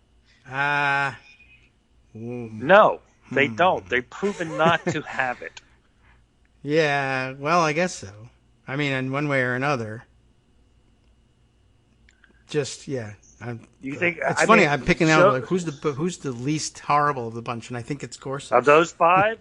E: No, they don't. They've proven not to have it.
C: Yeah, well, I guess so. I mean, in one way or another. Just
E: You think
C: it's funny? I'm picking out who's the least horrible of the bunch, and I think it's Gorsuch.
E: Of those five,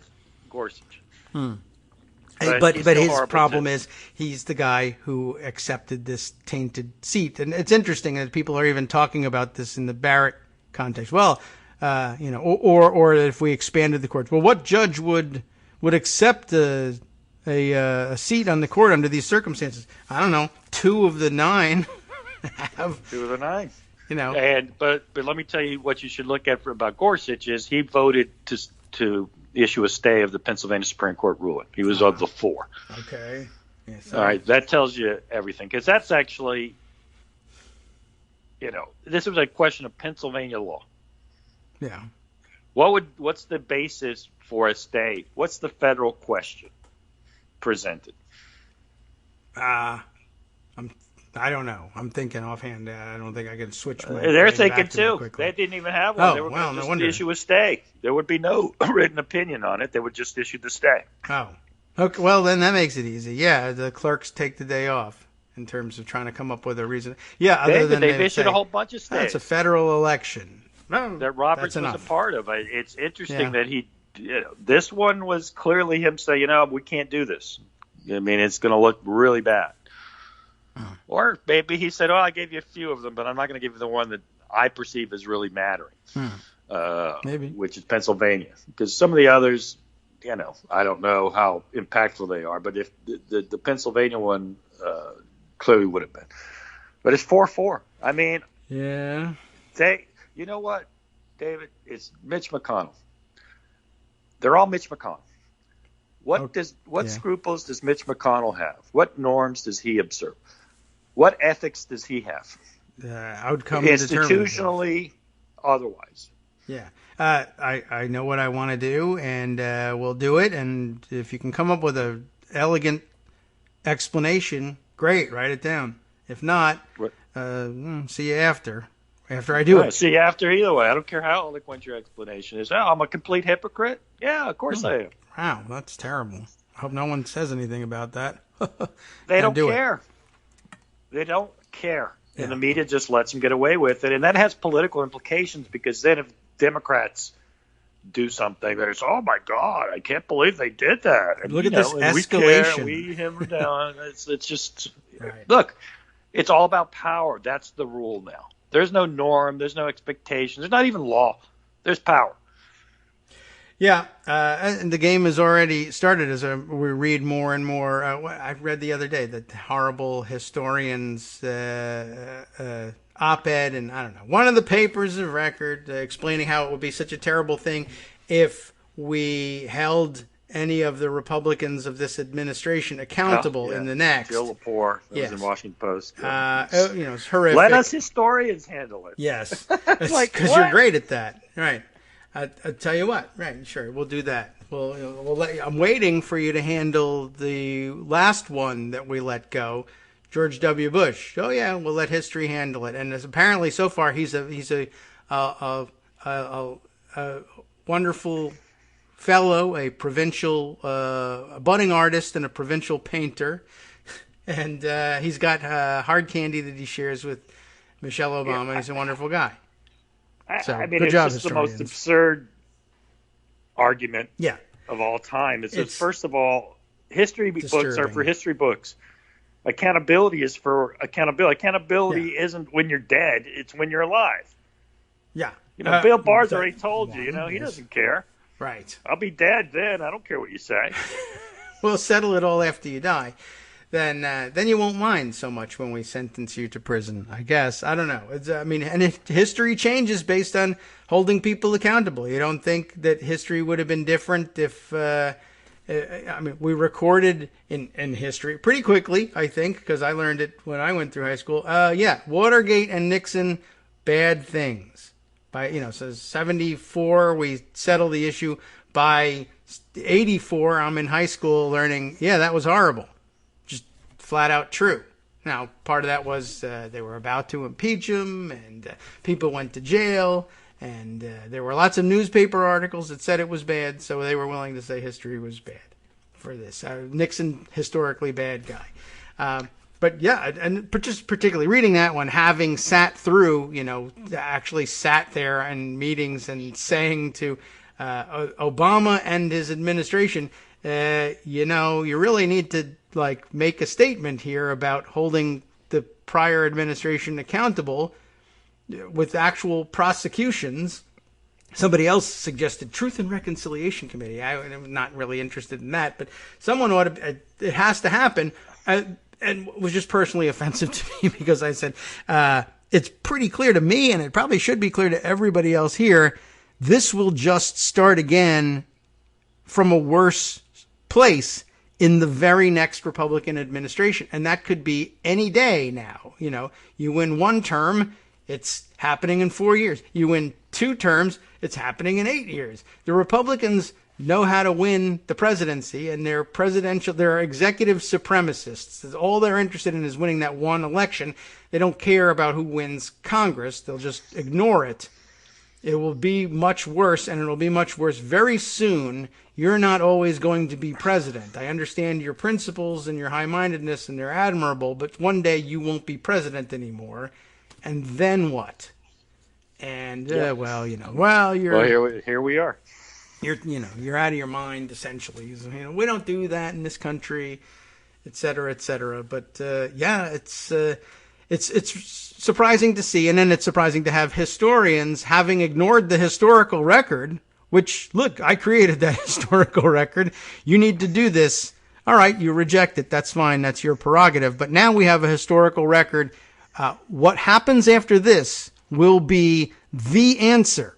E: Gorsuch.
C: But his problem is he's the guy who accepted this tainted seat, and it's interesting that people are even talking about this in the Barrett context. Well, or if we expanded the courts, well, what judge would accept a seat on the court under these circumstances? I don't know. 2 of the 9 have
E: 2 of the 9. But let me tell you what you should look at about Gorsuch is he voted to issue a stay of the Pennsylvania Supreme Court ruling. He was of the 4.
C: Okay. Yeah,
E: all right, that tells you everything because that's actually, this was a question of Pennsylvania law.
C: Yeah.
E: What's the basis for a stay? What's the federal question presented?
C: I don't know. I'm thinking offhand. I don't think I can switch.
E: They're thinking too. They didn't even have one.
C: Oh,
E: they were
C: well,
E: going
C: no
E: to issue a stay. There would be no written opinion on it. They would just issue the stay.
C: Oh, okay. Well, then that makes it easy. Yeah, the clerks take the day off in terms of trying to come up with a reason. Yeah,
E: they've issued a whole bunch of stays.
C: That's a federal election.
E: That Roberts was a part of. It's interesting that he. This one was clearly him saying, we can't do this. I mean, it's going to look really bad. Or maybe he said, I gave you a few of them, but I'm not going to give you the one that I perceive as really mattering,
C: maybe,
E: which is Pennsylvania. Because some of the others, I don't know how impactful they are, but if the Pennsylvania one clearly would have been. But it's 4-4. I mean,
C: yeah.
E: You know what, David? It's Mitch McConnell. They're all Mitch McConnell. What scruples does Mitch McConnell have? What norms does he observe? What ethics does he have?
C: Outcome
E: institutionally, otherwise.
C: Yeah, I know what I want to do, and we'll do it. And if you can come up with an elegant explanation, great. Write it down. If not, see you after I do it.
E: See you after either way. I don't care how eloquent your explanation is. I'm a complete hypocrite. Yeah, of course I am.
C: Wow, that's terrible. I hope no one says anything about that.
E: They don't care. They don't care. And the media just lets them get away with it. And that has political implications because then if Democrats do something that is, oh, my God, I can't believe they did that. And,
C: look at this escalation.
E: We hammer down. It's just, look, it's all about power. That's the rule now. There's no norm. There's no expectation. There's not even law. There's power.
C: Yeah, and the game has already started as we read more and more. I read the other day that horrible historians op-ed, and I don't know, one of the papers of record explaining how it would be such a terrible thing if we held any of the Republicans of this administration accountable in the next.
E: Jill Lepore, that was in Washington Post.
C: It's horrific.
E: Let us historians handle it.
C: Yes, because you're great at that, right? I tell you what, right? Sure, we'll do that. Well, I'm waiting for you to handle the last one that we let go, George W. Bush. Oh yeah, we'll let history handle it. And apparently, so far, he's a wonderful fellow, a provincial a budding artist and a provincial painter, and he's got hard candy that he shares with Michelle Obama. And he's a wonderful guy. So,
E: I mean,
C: good
E: it's
C: job,
E: just the
C: historians.
E: most absurd argument
C: Yeah.
E: of all time. It's first of all, history books are for history books. Accountability is for accountability. Accountability isn't when you're dead; it's when you're alive.
C: Yeah.
E: Bill Barr's already told you. He doesn't care.
C: Right.
E: I'll be dead then. I don't care what you say.
C: We'll settle it all after you die. Then you won't mind so much when we sentence you to prison, I guess. I don't know. History changes based on holding people accountable. You don't think that history would have been different if, we recorded in history pretty quickly, I think, because I learned it when I went through high school. Watergate and Nixon, bad things. So 74, we settled the issue. By 84, I'm in high school learning, that was horrible. Flat out true. Now, part of that was they were about to impeach him, and people went to jail, and there were lots of newspaper articles that said it was bad, so they were willing to say history was bad for this. Nixon, historically bad guy. But yeah, and just particularly reading that one, having sat through, actually sat there in meetings and saying to Obama and his administration, you really need to make a statement here about holding the prior administration accountable with actual prosecutions. Somebody else suggested Truth and Reconciliation Committee. I'm not really interested in that, but someone ought to. It has to happen, and it was just personally offensive to me because I said it's pretty clear to me, and it probably should be clear to everybody else here. This will just start again from a worse place in the very next Republican administration. And that could be any day now. You win one term, it's happening in 4 years. You win 2 terms, it's happening in 8 years. The Republicans know how to win the presidency, and they're executive supremacists. All they're interested in is winning that one election. They don't care about who wins Congress. They'll just ignore it. It will be much worse, and it'll be much worse very soon. You're not always going to be president. I understand your principles and your high-mindedness, and they're admirable, but one day you won't be president anymore. And then what? And,
E: here we are.
C: You're out of your mind, essentially. We don't do that in this country, et cetera, et cetera. But, it's surprising to see, and then it's surprising to have historians having ignored the historical record, which, look, I created that historical record. You need to do this. All right, you reject it. That's fine. That's your prerogative. But now we have a historical record. What happens after this will be the answer.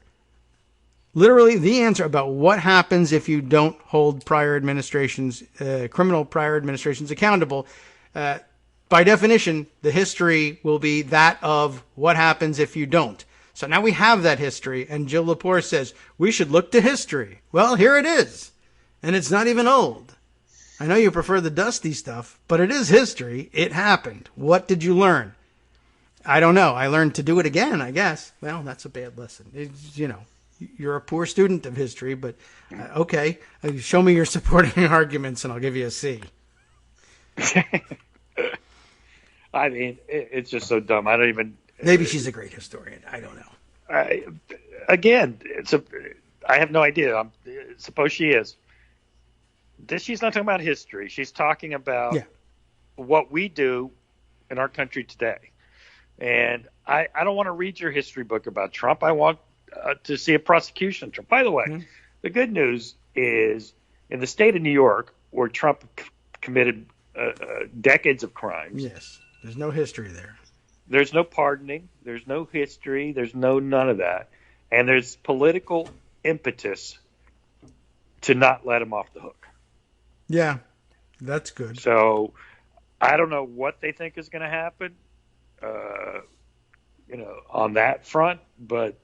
C: Literally the answer about what happens if you don't hold criminal prior administrations accountable. By definition, the history will be that of what happens if you don't. So now we have that history, and Jill Lepore says, we should look to history. Well, here it is. And it's not even old. I know you prefer the dusty stuff, but it is history. It happened. What did you learn? I don't know. I learned to do it again, I guess. Well, that's a bad lesson. You're a poor student of history, but okay. Show me your supporting arguments, and I'll give you a C.
E: I mean, it's just so dumb. I don't even.
C: Maybe she's a great historian. I don't know.
E: I have no idea. Suppose she is. She's not talking about history. She's talking about what we do in our country today. And I don't want to read your history book about Trump. I want to see a prosecution of Trump. By the way, the good news is in the state of New York, where Trump committed decades of crimes.
C: Yes, there's no history there.
E: There's no pardoning. There's no history. There's none of that. And there's political impetus to not let him off the hook.
C: Yeah, that's good.
E: So I don't know what they think is going to happen, on that front. But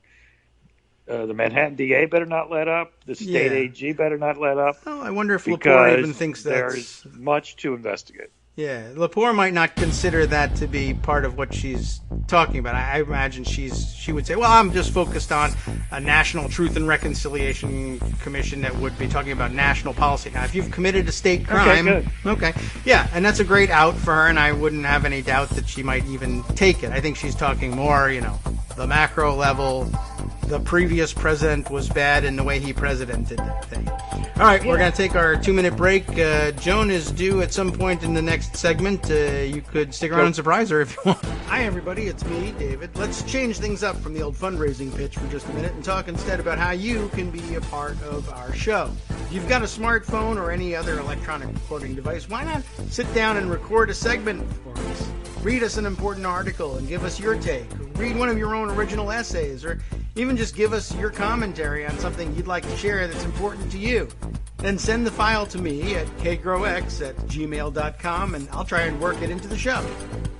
E: The Manhattan DA better not let up. The state AG better not let up.
C: Oh, I wonder if Lepore even thinks
E: there's much to investigate.
C: Yeah, Lepore might not consider that to be part of what she's talking about. I imagine she would say, well, I'm just focused on a National Truth and Reconciliation Commission that would be talking about national policy. Now, if you've committed a state crime... Okay, yeah, and that's a great out for her, and I wouldn't have any doubt that she might even take it. I think she's talking more, the macro level. The previous president was bad in the way he presidented thing. All right, we're going to take our 2-minute break. Joan is due at some point in the next segment. You could stick around and surprise her if you want. Hi, everybody. It's me, David. Let's change things up from the old fundraising pitch for just a minute and talk instead about how you can be a part of our show. If you've got a smartphone or any other electronic recording device, why not sit down and record a segment for us? Read us an important article and give us your take. Read one of your own original essays, or even just give us your commentary on something you'd like to share that's important to you. Then send the file to me at kagrox@gmail.com, and I'll try and work it into the show.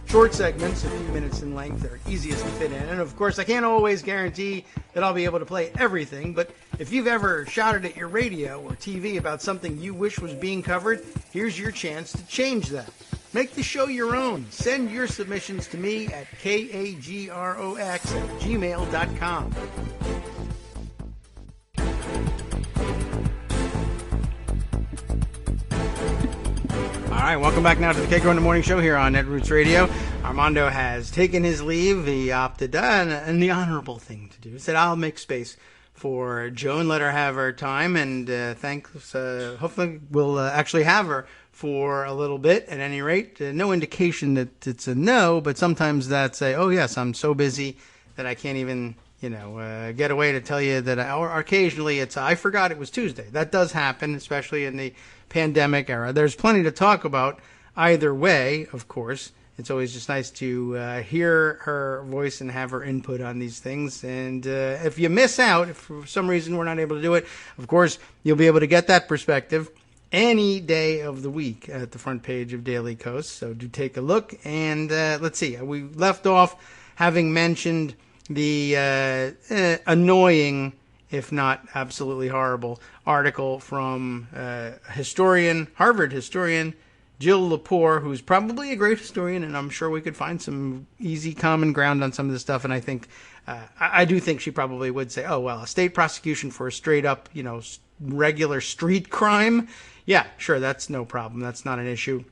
C: Short segments, a few minutes in length, are easiest to fit in. And of course, I can't always guarantee that I'll be able to play everything, but if you've ever shouted at your radio or TV about something you wish was being covered, here's your chance to change that. Make the show your own. Send your submissions to me at kagrox@gmail.com. All right, welcome back now to the Kagro in the Morning Show here on Netroots Radio. Armando has taken his leave. He opted and the honorable thing to do. He said, I'll make space for Joan, let her have her time, and thanks. Hopefully we'll actually have her for a little bit at any rate. No indication that it's a no, but sometimes that's a, oh yes, I'm so busy that I can't even, get away to tell you that, or occasionally it's, I forgot it was Tuesday. That does happen, especially in the pandemic era. There's plenty to talk about either way, of course. It's always just nice to hear her voice and have her input on these things. And if you miss out, if for some reason we're not able to do it, of course, you'll be able to get that perspective any day of the week at the front page of Daily Kos. So do take a look. And let's see. We left off having mentioned the annoying, if not absolutely horrible, article from Harvard historian Jill Lepore, who's probably a great historian, and I'm sure we could find some easy common ground on some of this stuff. And I think, I do think she probably would say, oh, well, a state prosecution for a straight up, regular street crime. Yeah, sure, that's no problem. That's not an issue.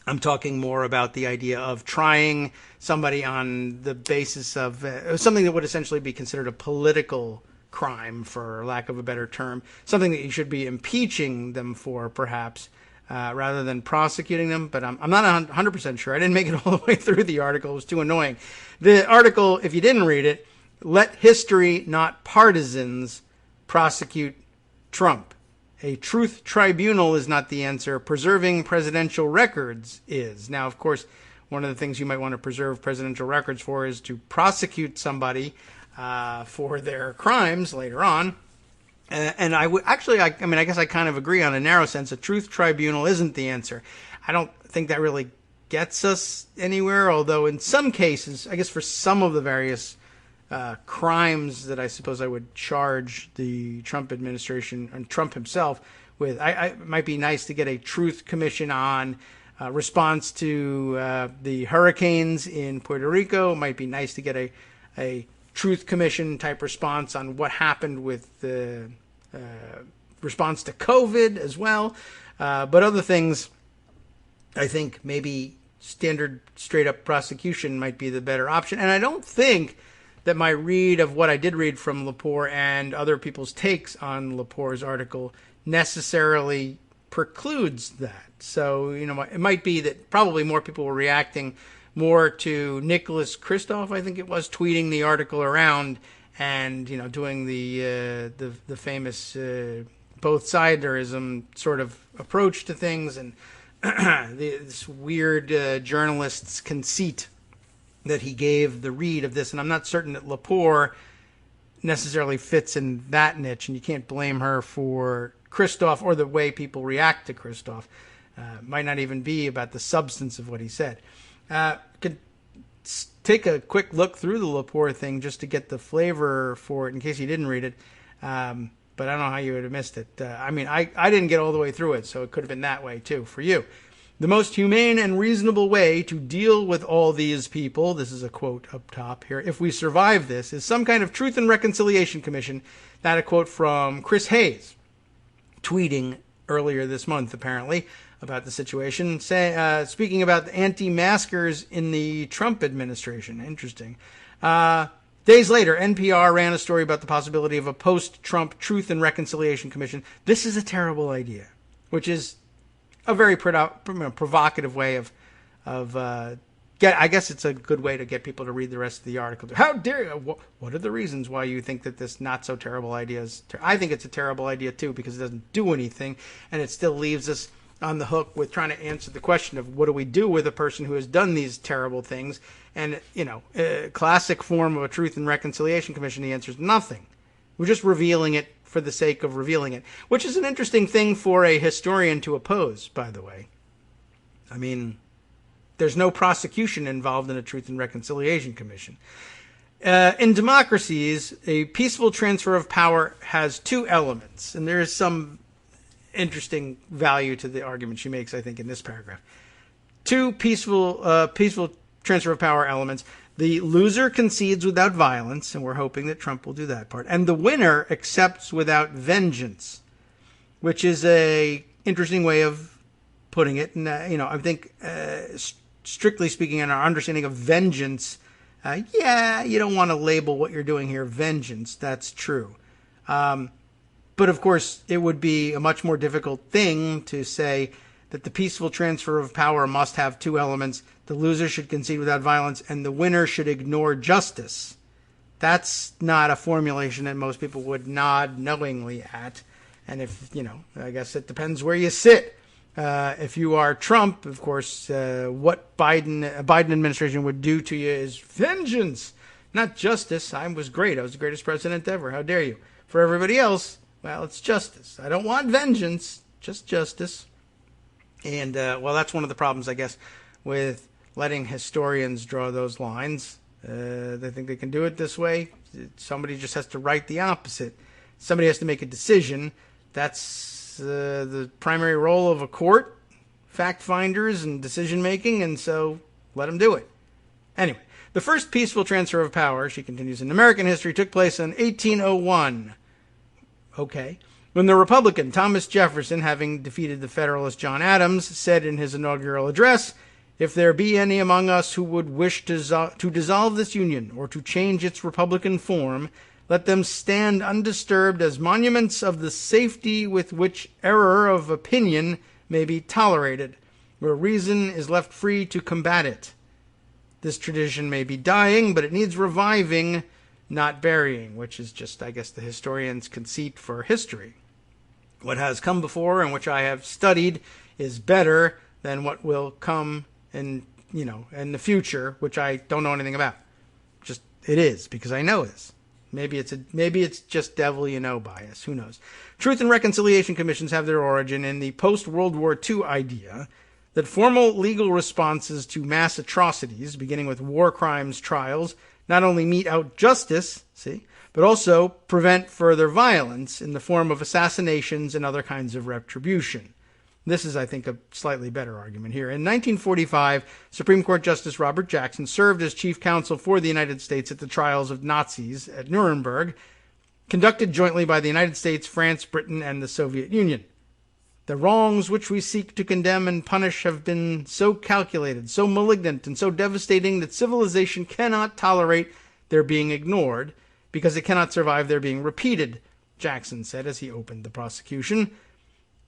C: I'm talking more about the idea of trying somebody on the basis of something that would essentially be considered a political crime, for lack of a better term, something that you should be impeaching them for, perhaps, rather than prosecuting them. But I'm not 100% sure. I didn't make it all the way through the article. It was too annoying. The article, if you didn't read it, let history, not partisans, prosecute Trump. A truth tribunal is not the answer. Preserving presidential records is. Now, of course, one of the things you might want to preserve presidential records for is to prosecute somebody for their crimes later on. And I would actually, I guess I kind of agree on a narrow sense. A truth tribunal isn't the answer. I don't think that really gets us anywhere, although in some cases, I guess for some of the various crimes that I suppose I would charge the Trump administration and Trump himself with, it might be nice to get a truth commission on response to the hurricanes in Puerto Rico. It might be nice to get a truth commission type response on what happened with the response to COVID as well. But other things, I think maybe standard straight up prosecution might be the better option. And I don't think that my read of what I did read from Lepore and other people's takes on Lepore's article necessarily precludes that. So, it might be that probably more people were reacting more to Nicholas Kristof, I think it was, tweeting the article around and, doing the famous both siderism sort of approach to things, and this weird journalist's conceit that he gave the read of this. And I'm not certain that Lepore necessarily fits in that niche, and you can't blame her for Kristof or the way people react to Kristof. Might not even be about the substance of what he said. take a quick look through the Lepore thing just to get the flavor for it in case you didn't read it. But I don't know how you would have missed it. I didn't get all the way through it, so it could have been that way, too, for you. The most humane and reasonable way to deal with all these people, this is a quote up top here, if we survive this, is some kind of Truth and Reconciliation Commission. That a quote from Chris Hayes, tweeting earlier this month, apparently, about the situation, speaking about the anti-maskers in the Trump administration. Interesting. Days later, NPR ran a story about the possibility of a post-Trump Truth and Reconciliation Commission. This is a terrible idea, which is a very provocative way of I guess it's a good way to get people to read the rest of the article. How dare you? What are the reasons why you think that this not so terrible idea is? I think it's a terrible idea too, because it doesn't do anything, and it still leaves us on the hook with trying to answer the question of what do we do with a person who has done these terrible things. And, a classic form of a Truth and Reconciliation Commission, the answer is nothing. We're just revealing it for the sake of revealing it, which is an interesting thing for a historian to oppose, by the way. I mean, there's no prosecution involved in a Truth and Reconciliation Commission. In democracies, a peaceful transfer of power has two elements, and there is some interesting value to the argument she makes, I think, in this paragraph. Two peaceful transfer of power elements. The loser concedes without violence, and we're hoping that Trump will do that part. And the winner accepts without vengeance, which is a interesting way of putting it. And, I think, strictly speaking, in our understanding of vengeance, you don't want to label what you're doing here vengeance. That's true. But, of course, it would be a much more difficult thing to say that the peaceful transfer of power must have two elements. The loser should concede without violence, and the winner should ignore justice. That's not a formulation that most people would nod knowingly at. And if, I guess it depends where you sit. If you are Trump, of course, what Biden administration would do to you is vengeance, not justice. I was great. I was the greatest president ever. How dare you? For everybody else, well, it's justice. I don't want vengeance, just justice. And, that's one of the problems, I guess, with letting historians draw those lines. They think they can do it this way. Somebody just has to write the opposite. Somebody has to make a decision. That's the primary role of a court, fact finders and decision making, and so let them do it. Anyway, the first peaceful transfer of power, she continues, in American history took place in 1801. Okay. When the Republican Thomas Jefferson, having defeated the Federalist John Adams, said in his inaugural address, "If there be any among us who would wish to dissolve this union or to change its republican form, let them stand undisturbed as monuments of the safety with which error of opinion may be tolerated, where reason is left free to combat it. This tradition may be dying, but it needs reviving, not burying," which is just, I guess, the historian's conceit for history. What has come before and which I have studied is better than what will come in the future, which I don't know anything about. Just it is, because I know this. Maybe it's just devil you know bias. Who knows? Truth and Reconciliation Commissions have their origin in the post-World War II idea that formal legal responses to mass atrocities, beginning with war crimes trials, not only mete out justice, but also prevent further violence in the form of assassinations and other kinds of retribution. This is, I think, a slightly better argument here. In 1945, Supreme Court Justice Robert Jackson served as chief counsel for the United States at the trials of Nazis at Nuremberg, conducted jointly by the United States, France, Britain, and the Soviet Union. The wrongs which we seek to condemn and punish have been so calculated, so malignant, and so devastating that civilization cannot tolerate their being ignored, because it cannot survive their being repeated, Jackson said as he opened the prosecution.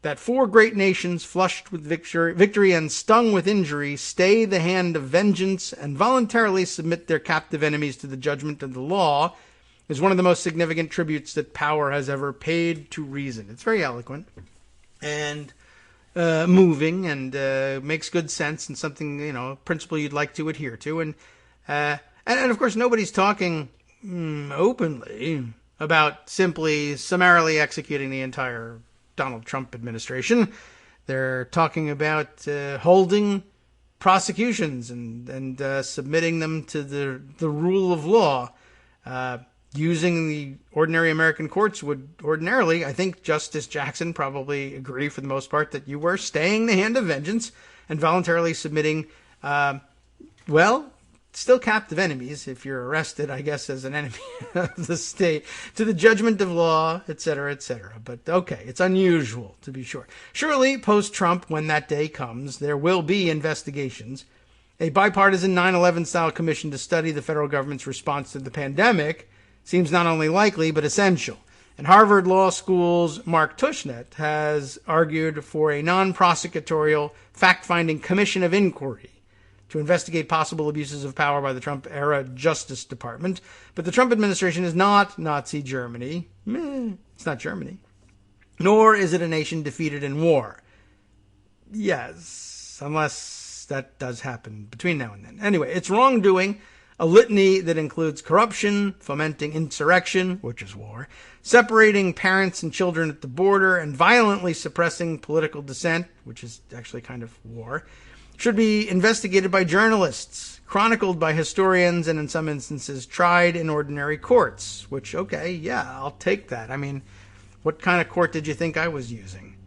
C: That four great nations, flushed with victory and stung with injury, stay the hand of vengeance and voluntarily submit their captive enemies to the judgment of the law is one of the most significant tributes that power has ever paid to reason. It's very eloquent and moving and makes good sense and something, a principle you'd like to adhere to. And of course, nobody's talking openly about simply summarily executing the entire Donald Trump administration. They're talking about holding prosecutions and submitting them to the rule of law, using the ordinary American courts would ordinarily, I think Justice Jackson probably agree for the most part, that you were staying the hand of vengeance and voluntarily submitting, still captive enemies, if you're arrested, I guess, as an enemy of the state, to the judgment of law, etc., etc. But okay, it's unusual, to be sure. Surely, post-Trump, when that day comes, there will be investigations. A bipartisan 9/11-style commission to study the federal government's response to the pandemic seems not only likely, but essential. And Harvard Law School's Mark Tushnet has argued for a non-prosecutorial, fact-finding commission of inquiry to investigate possible abuses of power by the Trump-era Justice Department. But the Trump administration is not Nazi Germany. It's not Germany. Nor is it a nation defeated in war. Yes, unless that does happen between now and then. Anyway, it's wrongdoing, a litany that includes corruption, fomenting insurrection, which is war, separating parents and children at the border, and violently suppressing political dissent, which is actually kind of war, should be investigated by journalists, chronicled by historians, and in some instances tried in ordinary courts, which, okay, yeah, I'll take that. I mean, what kind of court did you think I was using?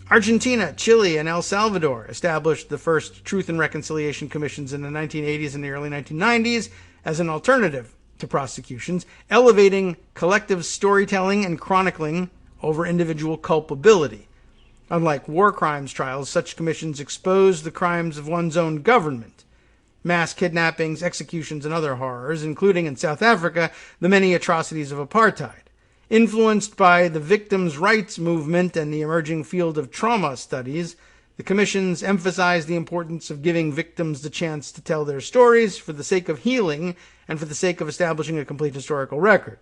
C: Argentina, Chile, and El Salvador established the first Truth and Reconciliation Commissions in the 1980s and the early 1990s as an alternative to prosecutions, elevating collective storytelling and chronicling over individual culpability. Unlike war crimes trials, such commissions expose the crimes of one's own government. Mass kidnappings, executions, and other horrors, including in South Africa, the many atrocities of apartheid. Influenced by the victims' rights movement and the emerging field of trauma studies, the commissions emphasize the importance of giving victims the chance to tell their stories for the sake of healing and for the sake of establishing a complete historical record,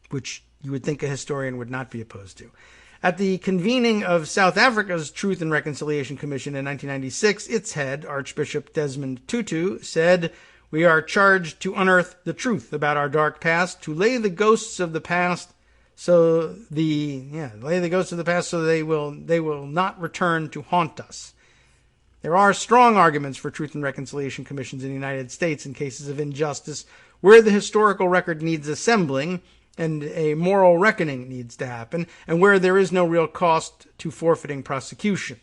C: which you would think a historian would not be opposed to. At the convening of South Africa's Truth and Reconciliation Commission in 1996, its head, Archbishop Desmond Tutu, said, "We are charged to unearth the truth about our dark past, to lay the ghosts of the past so they will not return to haunt us." There are strong arguments for Truth and Reconciliation Commissions in the United States in cases of injustice where the historical record needs assembling and a moral reckoning needs to happen, and where there is no real cost to forfeiting prosecution.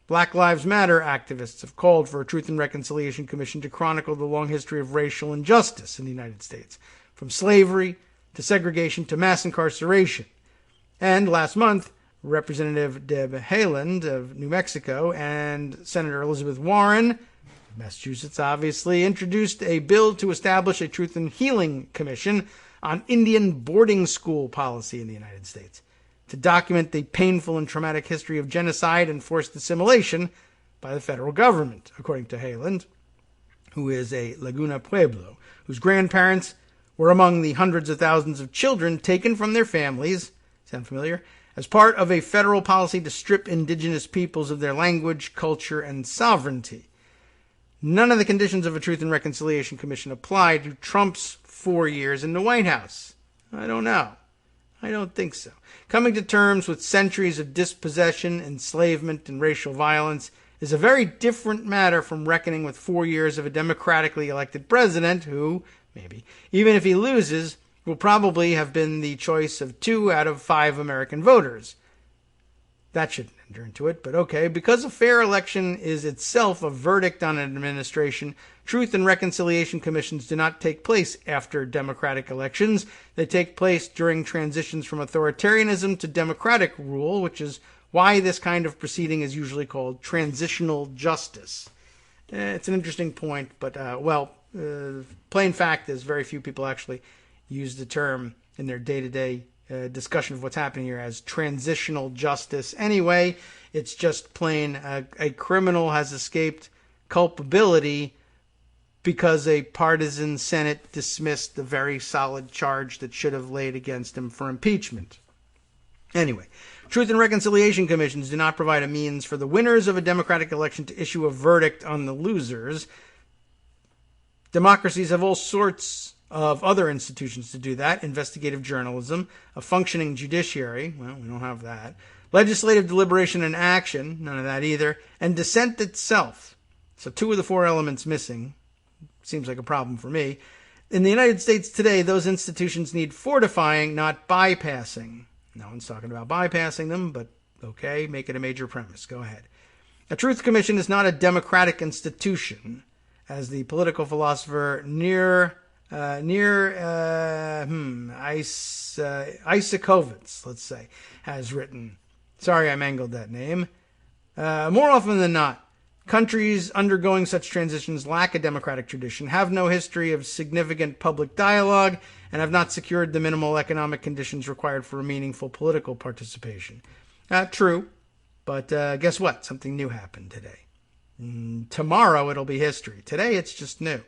C: Black Lives Matter activists have called for a Truth and Reconciliation Commission to chronicle the long history of racial injustice in the United States, from slavery to segregation to mass incarceration. And last month, Representative Deb Haaland of New Mexico and Senator Elizabeth Warren, of Massachusetts obviously, introduced a bill to establish a Truth and Healing Commission on Indian boarding school policy in the United States, to document the painful and traumatic history of genocide and forced assimilation by the federal government, according to Haaland, who is a Laguna Pueblo, whose grandparents were among the hundreds of thousands of children taken from their families, sound familiar, as part of a federal policy to strip indigenous peoples of their language, culture, and sovereignty. None of the conditions of a Truth and Reconciliation Commission apply to Trump's 4 years in the White House. I don't know. I don't think so. Coming to terms with centuries of dispossession, enslavement, and racial violence is a very different matter from reckoning with 4 years of a democratically elected president who, maybe, even if he loses, will probably have been the choice of 2 out of 5 American voters. That shouldn't enter into it, but okay. Because a fair election is itself a verdict on an administration, Truth and Reconciliation Commissions do not take place after democratic elections. They take place during transitions from authoritarianism to democratic rule, which is why this kind of proceeding is usually called transitional justice. It's an interesting point, but, plain fact is very few people actually use the term in their day-to-day discussion of what's happening here as transitional justice. Anyway, it's just plain a criminal has escaped culpability because a partisan Senate dismissed the very solid charge that should have laid against him for impeachment. Anyway, Truth and Reconciliation Commissions do not provide a means for the winners of a democratic election to issue a verdict on the losers. Democracies have all sorts of other institutions to do that. Investigative journalism, a functioning judiciary, well, we don't have that. Legislative deliberation and action, none of that either. And dissent itself, So 2 of the 4 elements missing. Seems like a problem for me. In the United States today, those institutions need fortifying, not bypassing. No one's talking about bypassing them, but okay, make it a major premise. Go ahead. A truth commission is not a democratic institution, as the political philosopher Isakovitz, let's say, has written. Sorry I mangled that name. More often than not, countries undergoing such transitions lack a democratic tradition, have no history of significant public dialogue, and have not secured the minimal economic conditions required for a meaningful political participation. True, but guess what? Something new happened today. Tomorrow it'll be history. Today it's just new.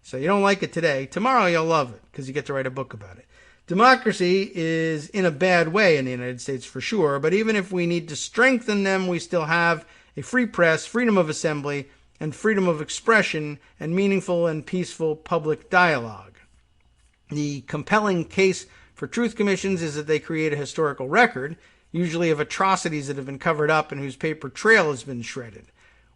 C: So you don't like it today. Tomorrow you'll love it because you get to write a book about it. Democracy is in a bad way in the United States for sure, but even if we need to strengthen them, we still have a free press, freedom of assembly, and freedom of expression, and meaningful and peaceful public dialogue. The compelling case for truth commissions is that they create a historical record, usually of atrocities that have been covered up and whose paper trail has been shredded.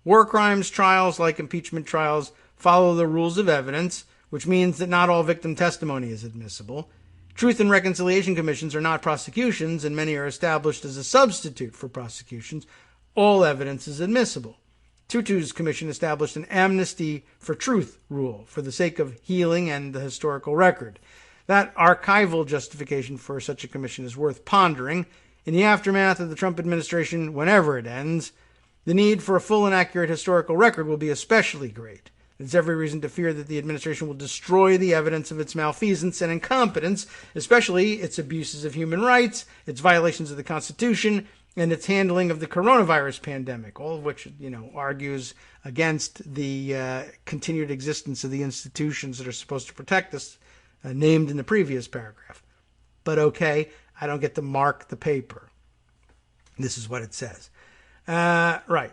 C: War crimes trials, like impeachment trials, follow the rules of evidence, which means that not all victim testimony is admissible. Truth and reconciliation commissions are not prosecutions, and many are established as a substitute for prosecutions. All evidence is admissible. Tutu's commission established an amnesty for truth rule for the sake of healing and the historical record. That archival justification for such a commission is worth pondering. In the aftermath of the Trump administration, whenever it ends, the need for a full and accurate historical record will be especially great. There's every reason to fear that the administration will destroy the evidence of its malfeasance and incompetence, especially its abuses of human rights, its violations of the Constitution, and its handling of the coronavirus pandemic, all of which, argues against the continued existence of the institutions that are supposed to protect us, named in the previous paragraph. But okay, I don't get to mark the paper. This is what it says. Right.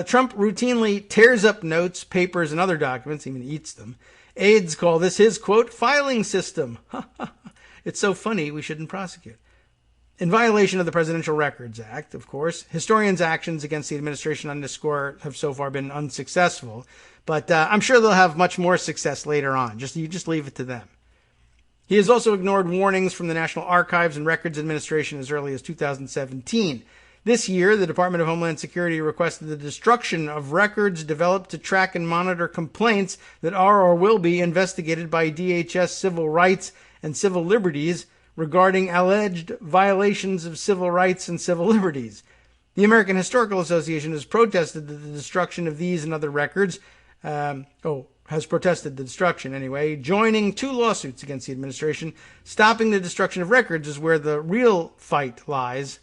C: Trump routinely tears up notes, papers, and other documents, even eats them. Aides call this his, quote, filing system. It's so funny we shouldn't prosecute. In violation of the Presidential Records Act, of course, historians' actions against the administration on this score have so far been unsuccessful, but I'm sure they'll have much more success later on. You just leave it to them. He has also ignored warnings from the National Archives and Records Administration as early as 2017. This year, the Department of Homeland Security requested the destruction of records developed to track and monitor complaints that are or will be investigated by DHS Civil Rights and Civil Liberties regarding alleged violations of civil rights and civil liberties. The American Historical Association has protested the destruction of these and other records. Has protested the destruction anyway, joining 2 lawsuits against the administration. Stopping the destruction of records is where the real fight lies.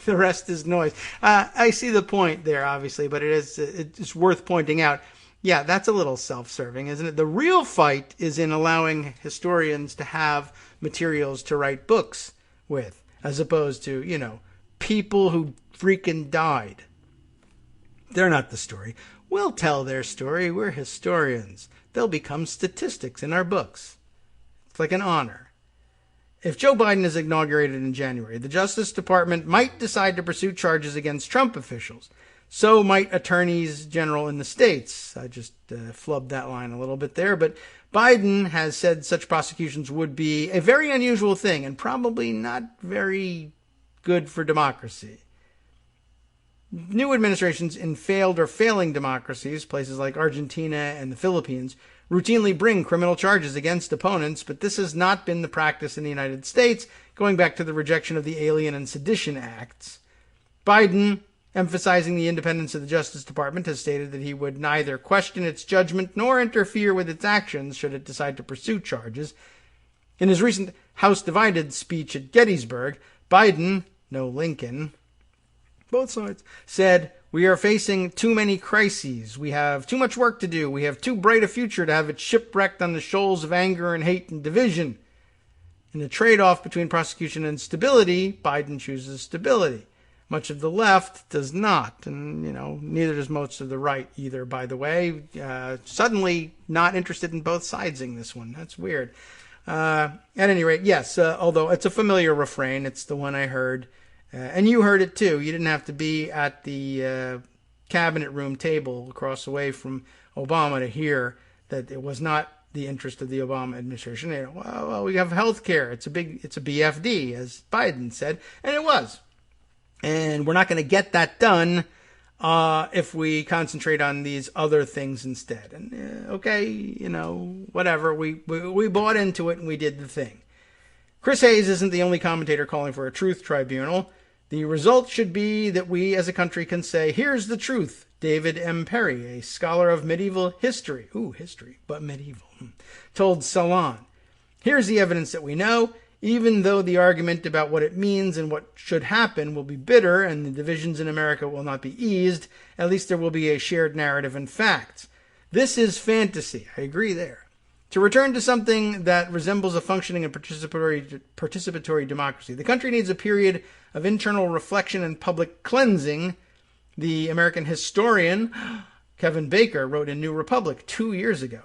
C: The rest is noise. I see the point there, obviously, but it's worth pointing out. Yeah, that's a little self-serving, isn't it? The real fight is in allowing historians to have materials to write books with, as opposed to, people who freaking died. They're not the story. We'll tell their story. We're historians. They'll become statistics in our books. It's like an honor. If Joe Biden is inaugurated in January, the Justice Department might decide to pursue charges against Trump officials. So might attorneys general in the states. I just flubbed that line a little bit there. But Biden has said such prosecutions would be a very unusual thing and probably not very good for democracy. New administrations in failed or failing democracies, places like Argentina and the Philippines, routinely bring criminal charges against opponents, but this has not been the practice in the United States, going back to the rejection of the Alien and Sedition Acts. Biden, emphasizing the independence of the Justice Department, has stated that he would neither question its judgment nor interfere with its actions should it decide to pursue charges. In his recent House Divided speech at Gettysburg, Biden, no Lincoln, both sides, said, "We are facing too many crises. We have too much work to do. We have too bright a future to have it shipwrecked on the shoals of anger and hate and division." In the trade-off between prosecution and stability, Biden chooses stability. Much of the left does not, and, neither does most of the right either, by the way. Suddenly not interested in both sidesing this one. That's weird. At any rate, yes, although it's a familiar refrain. It's the one I heard. And you heard it too. You didn't have to be at the cabinet room table across the way from Obama to hear that it was not the interest of the Obama administration. Well, we have health care. It's a BFD, as Biden said, and it was. And we're not going to get that done if we concentrate on these other things instead. And okay, whatever. We bought into it and we did the thing. Chris Hayes isn't the only commentator calling for a truth tribunal. The result should be that we as a country can say, here's the truth. David M. Perry, a scholar of medieval history, history, but medieval, told Salon, here's the evidence that we know, even though the argument about what it means and what should happen will be bitter and the divisions in America will not be eased, at least there will be a shared narrative and facts. This is fantasy. I agree there. To return to something that resembles a functioning and participatory democracy, the country needs a period of internal reflection and public cleansing. The American historian Kevin Baker wrote in New Republic 2 years ago.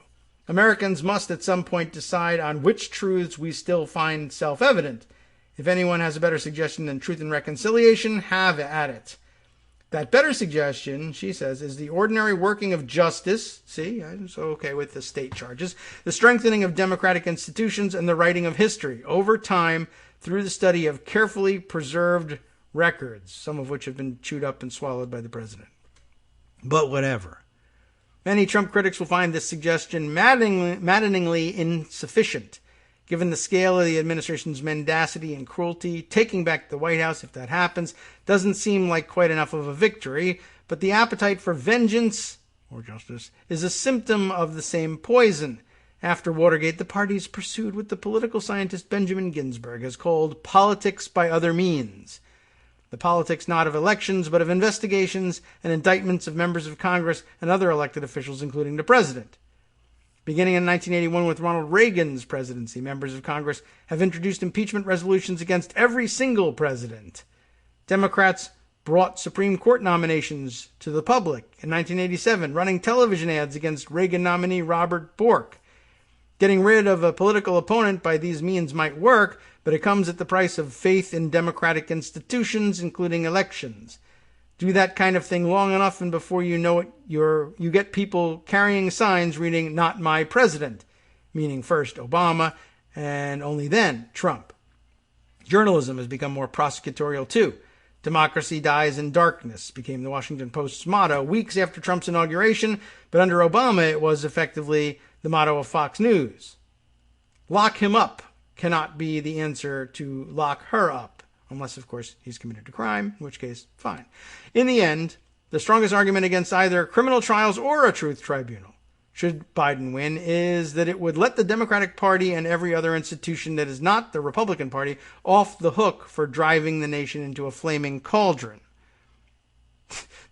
C: Americans must at some point decide on which truths we still find self-evident. If anyone has a better suggestion than truth and reconciliation, have at it. That better suggestion, she says, is the ordinary working of justice. See, I'm so okay with the state charges. The strengthening of democratic institutions and the writing of history over time through the study of carefully preserved records, some of which have been chewed up and swallowed by the president. But whatever. Many Trump critics will find this suggestion maddeningly insufficient. Given the scale of the administration's mendacity and cruelty, taking back the White House, if that happens, doesn't seem like quite enough of a victory, but the appetite for vengeance, or justice, is a symptom of the same poison. After Watergate, the party is pursued what the political scientist Benjamin Ginsburg has called politics by other means. The politics not of elections, but of investigations and indictments of members of Congress and other elected officials, including the president. Beginning in 1981 with Ronald Reagan's presidency, members of Congress have introduced impeachment resolutions against every single president. Democrats brought Supreme Court nominations to the public in 1987, running television ads against Reagan nominee Robert Bork. Getting rid of a political opponent by these means might work, but it comes at the price of faith in democratic institutions, including elections. Do that kind of thing long enough, and before you know it, you get people carrying signs reading, "Not my president," meaning first Obama, and only then Trump. Journalism has become more prosecutorial, too. Democracy dies in darkness became the Washington Post's motto weeks after Trump's inauguration, but under Obama it was effectively the motto of Fox News. Lock him up cannot be the answer to lock her up, unless, of course, he's committed a crime, in which case, fine. In the end, the strongest argument against either criminal trials or a truth tribunal, should Biden win, is that it would let the Democratic Party and every other institution that is not the Republican Party off the hook for driving the nation into a flaming cauldron.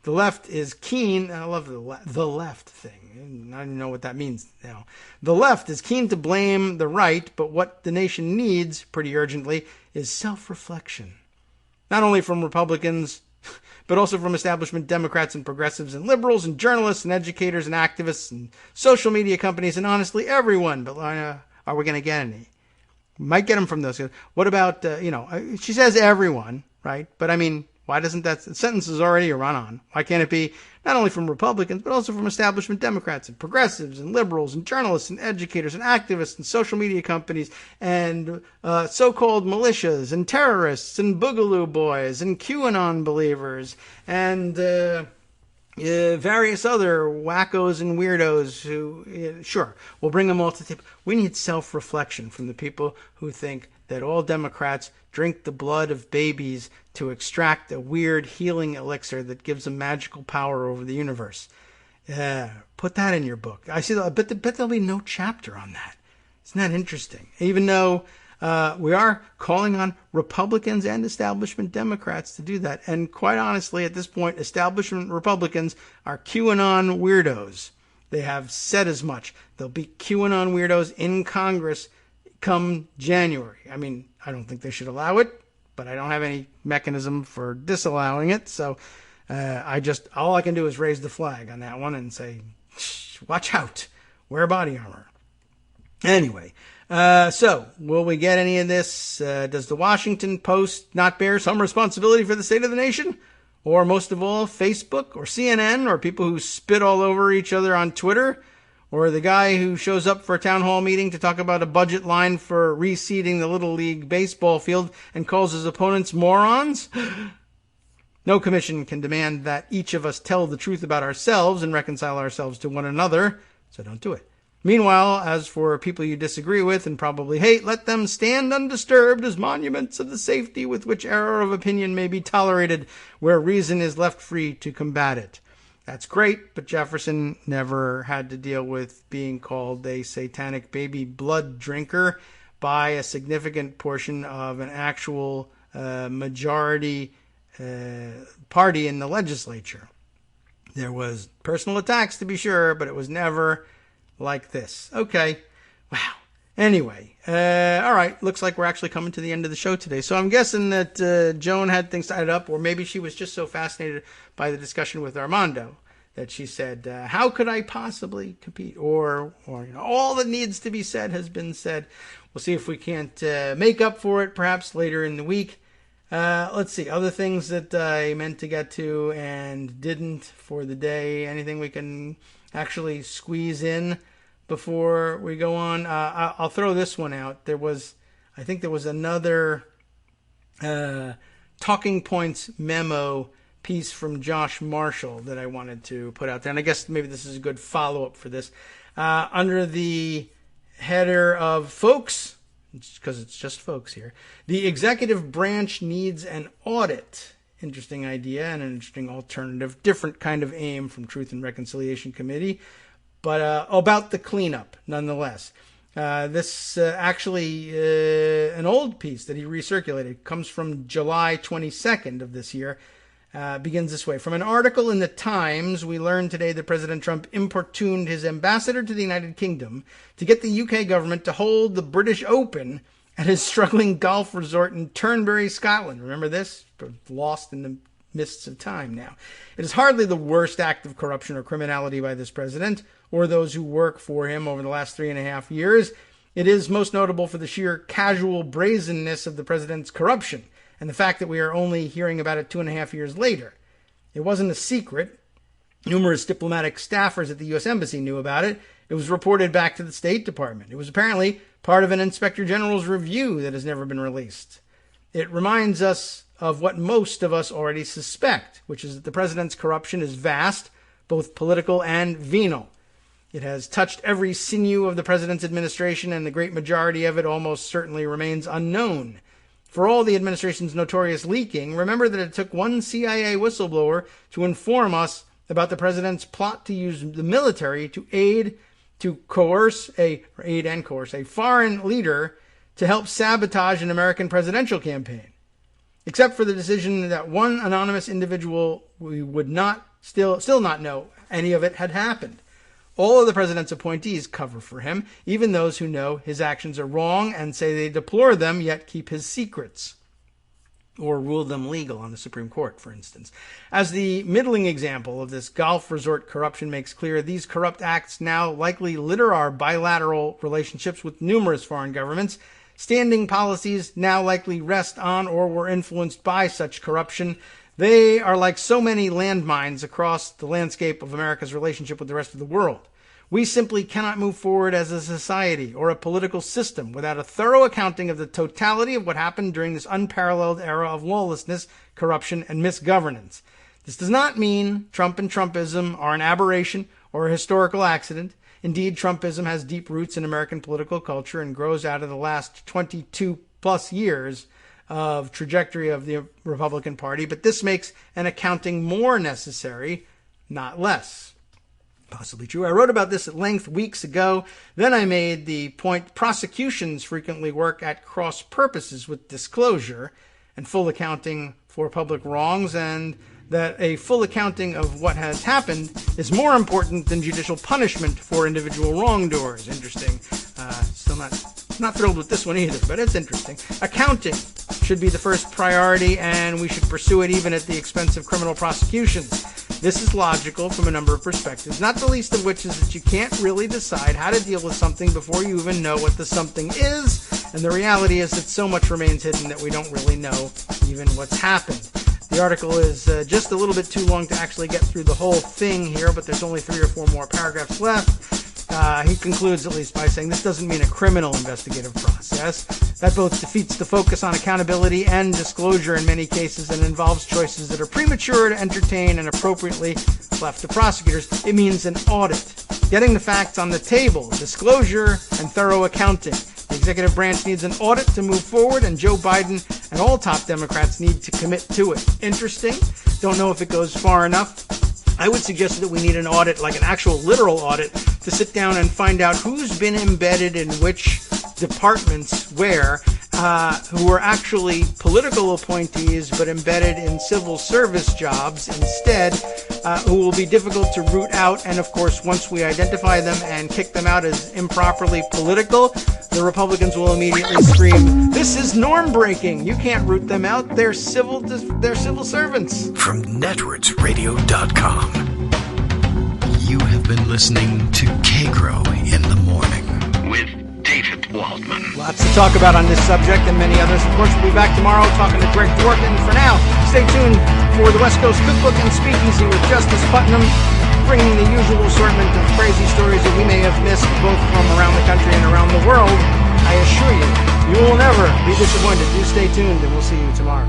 C: The left is keen, I love the left thing, I don't know what that means now. The left is keen to blame the right, but what the nation needs, pretty urgently, is self-reflection. Not only from Republicans, but also from establishment Democrats and progressives and liberals and journalists and educators and activists and social media companies and honestly everyone. But are we going to get any? Might get them from those. What about, she says everyone, right? But I mean, why doesn't that sentence is already a run-on? Why can't it be not only from Republicans, but also from establishment Democrats and progressives and liberals and journalists and educators and activists and social media companies and so-called militias and terrorists and boogaloo boys and QAnon believers and various other wackos and weirdos who, sure, we'll bring them all to the table. We need self-reflection from the people who think that all Democrats drink the blood of babies to extract a weird healing elixir that gives them magical power over the universe. Put that in your book. I bet there'll be no chapter on that. Isn't that interesting? Even though we are calling on Republicans and establishment Democrats to do that. And quite honestly, at this point, establishment Republicans are QAnon weirdos. They have said as much. There'll be QAnon weirdos in Congress come January. I mean, I don't think they should allow it, but I don't have any mechanism for disallowing it. So all I can do is raise the flag on that one and say, watch out, wear body armor. Anyway, so will we get any of this? Does the Washington Post not bear some responsibility for the state of the nation? or most of all, Facebook or CNN, or people who spit all over each other on Twitter, or the guy who shows up for a town hall meeting to talk about a budget line for reseeding the Little League baseball field and calls his opponents morons? No commission can demand that each of us tell the truth about ourselves and reconcile ourselves to one another, so don't do it. Meanwhile, as for people you disagree with and probably hate, let them stand undisturbed as monuments of the safety with which error of opinion may be tolerated where reason is left free to combat it. That's great, but Jefferson never had to deal with being called a satanic baby blood drinker by a significant portion of an actual majority party in the legislature. There was personal attacks, to be sure, but it was never like this. Okay. Wow. Anyway, all right. Looks like we're actually coming to the end of the show today. So I'm guessing that Joan had things tied up, or maybe she was just so fascinated by the discussion with Armando that she said, how could I possibly compete? Or all that needs to be said has been said. We'll see if we can't make up for it perhaps later in the week. Let's see. Other things that I meant to get to and didn't for the day. Anything we can actually squeeze in before we go on? I'll throw this one out. I think there was another Talking Points memo piece from Josh Marshall that I wanted to put out there. And I guess maybe this is a good follow-up for this. Under the header of folks, because it's just folks here, the executive branch needs an audit. Interesting idea and an interesting alternative, different kind of aim from Truth and Reconciliation Committee, but about the cleanup nonetheless. This actually an old piece that he recirculated, comes from July 22nd of this year, begins this way. From an article in the Times, we learned today that President Trump importuned his ambassador to the United Kingdom to get the UK government to hold the British Open at his struggling golf resort in Turnberry, Scotland. Remember this? Lost in the mists of time now. It is hardly the worst act of corruption or criminality by this president or those who work for him over the last 3.5 years. It is most notable for the sheer casual brazenness of the president's corruption and the fact that we are only hearing about it 2.5 years later. It wasn't a secret. Numerous diplomatic staffers at the U.S. Embassy knew about it. It was reported back to the State Department. It was apparently part of an Inspector General's review that has never been released. It reminds us of what most of us already suspect, which is that the president's corruption is vast, both political and venal. It has touched every sinew of the president's administration, and the great majority of it almost certainly remains unknown. For all the administration's notorious leaking, remember that it took one CIA whistleblower to inform us about the president's plot to use the military to aid and coerce a foreign leader to help sabotage an American presidential campaign. Except for the decision that one anonymous individual, we would not still not know any of it had happened. All of the president's appointees cover for him, even those who know his actions are wrong and say they deplore them, yet keep his secrets, or rule them legal on the Supreme Court, for instance. As the middling example of this golf resort corruption makes clear, these corrupt acts now likely litter our bilateral relationships with numerous foreign governments. Standing policies now likely rest on or were influenced by such corruption. They are like so many landmines across the landscape of America's relationship with the rest of the world. We simply cannot move forward as a society or a political system without a thorough accounting of the totality of what happened during this unparalleled era of lawlessness, corruption, and misgovernance. This does not mean Trump and Trumpism are an aberration or a historical accident. Indeed, Trumpism has deep roots in American political culture and grows out of the last 22 plus years of trajectory of the Republican Party, but this makes an accounting more necessary, not less. Possibly true. I wrote about this at length weeks ago. Then I made the point prosecutions frequently work at cross purposes with disclosure and full accounting for public wrongs, and that a full accounting of what has happened is more important than judicial punishment for individual wrongdoers. Interesting. Still not thrilled with this one either, but it's interesting. Accounting should be the first priority, and we should pursue it even at the expense of criminal prosecutions. This is logical from a number of perspectives, not the least of which is that you can't really decide how to deal with something before you even know what the something is, and the reality is that so much remains hidden that we don't really know even what's happened. The article is just a little bit too long to actually get through the whole thing here, but there's only 3 or 4 more paragraphs left. He concludes at least by saying this doesn't mean a criminal investigative process. That both defeats the focus on accountability and disclosure in many cases and involves choices that are premature to entertain and appropriately left to prosecutors. It means an audit. Getting the facts on the table, disclosure, and thorough accounting. The executive branch needs an audit to move forward, and Joe Biden and all top Democrats need to commit to it. Interesting. Don't know if it goes far enough. I would suggest that we need an audit, like an actual literal audit, to sit down and find out who's been embedded in which departments where, who are actually political appointees but embedded in civil service jobs instead, who will be difficult to root out. And of course, once we identify them and kick them out as improperly political, the Republicans will immediately scream, "This is norm breaking. You can't root them out. They're civil servants."
A: From netrootsradio.com, you have been listening to Kagro in the Morning.
B: With David Waldman.
C: Lots to talk about on this subject and many others. Of course, we'll be back tomorrow talking to Greg Dworkin. For now, stay tuned for the West Coast Cookbook and Speakeasy with Justice Putnam, bringing the usual assortment of crazy stories that we may have missed, both from around the country and around the world. I assure you, you will never be disappointed. Do stay tuned, and we'll see you tomorrow.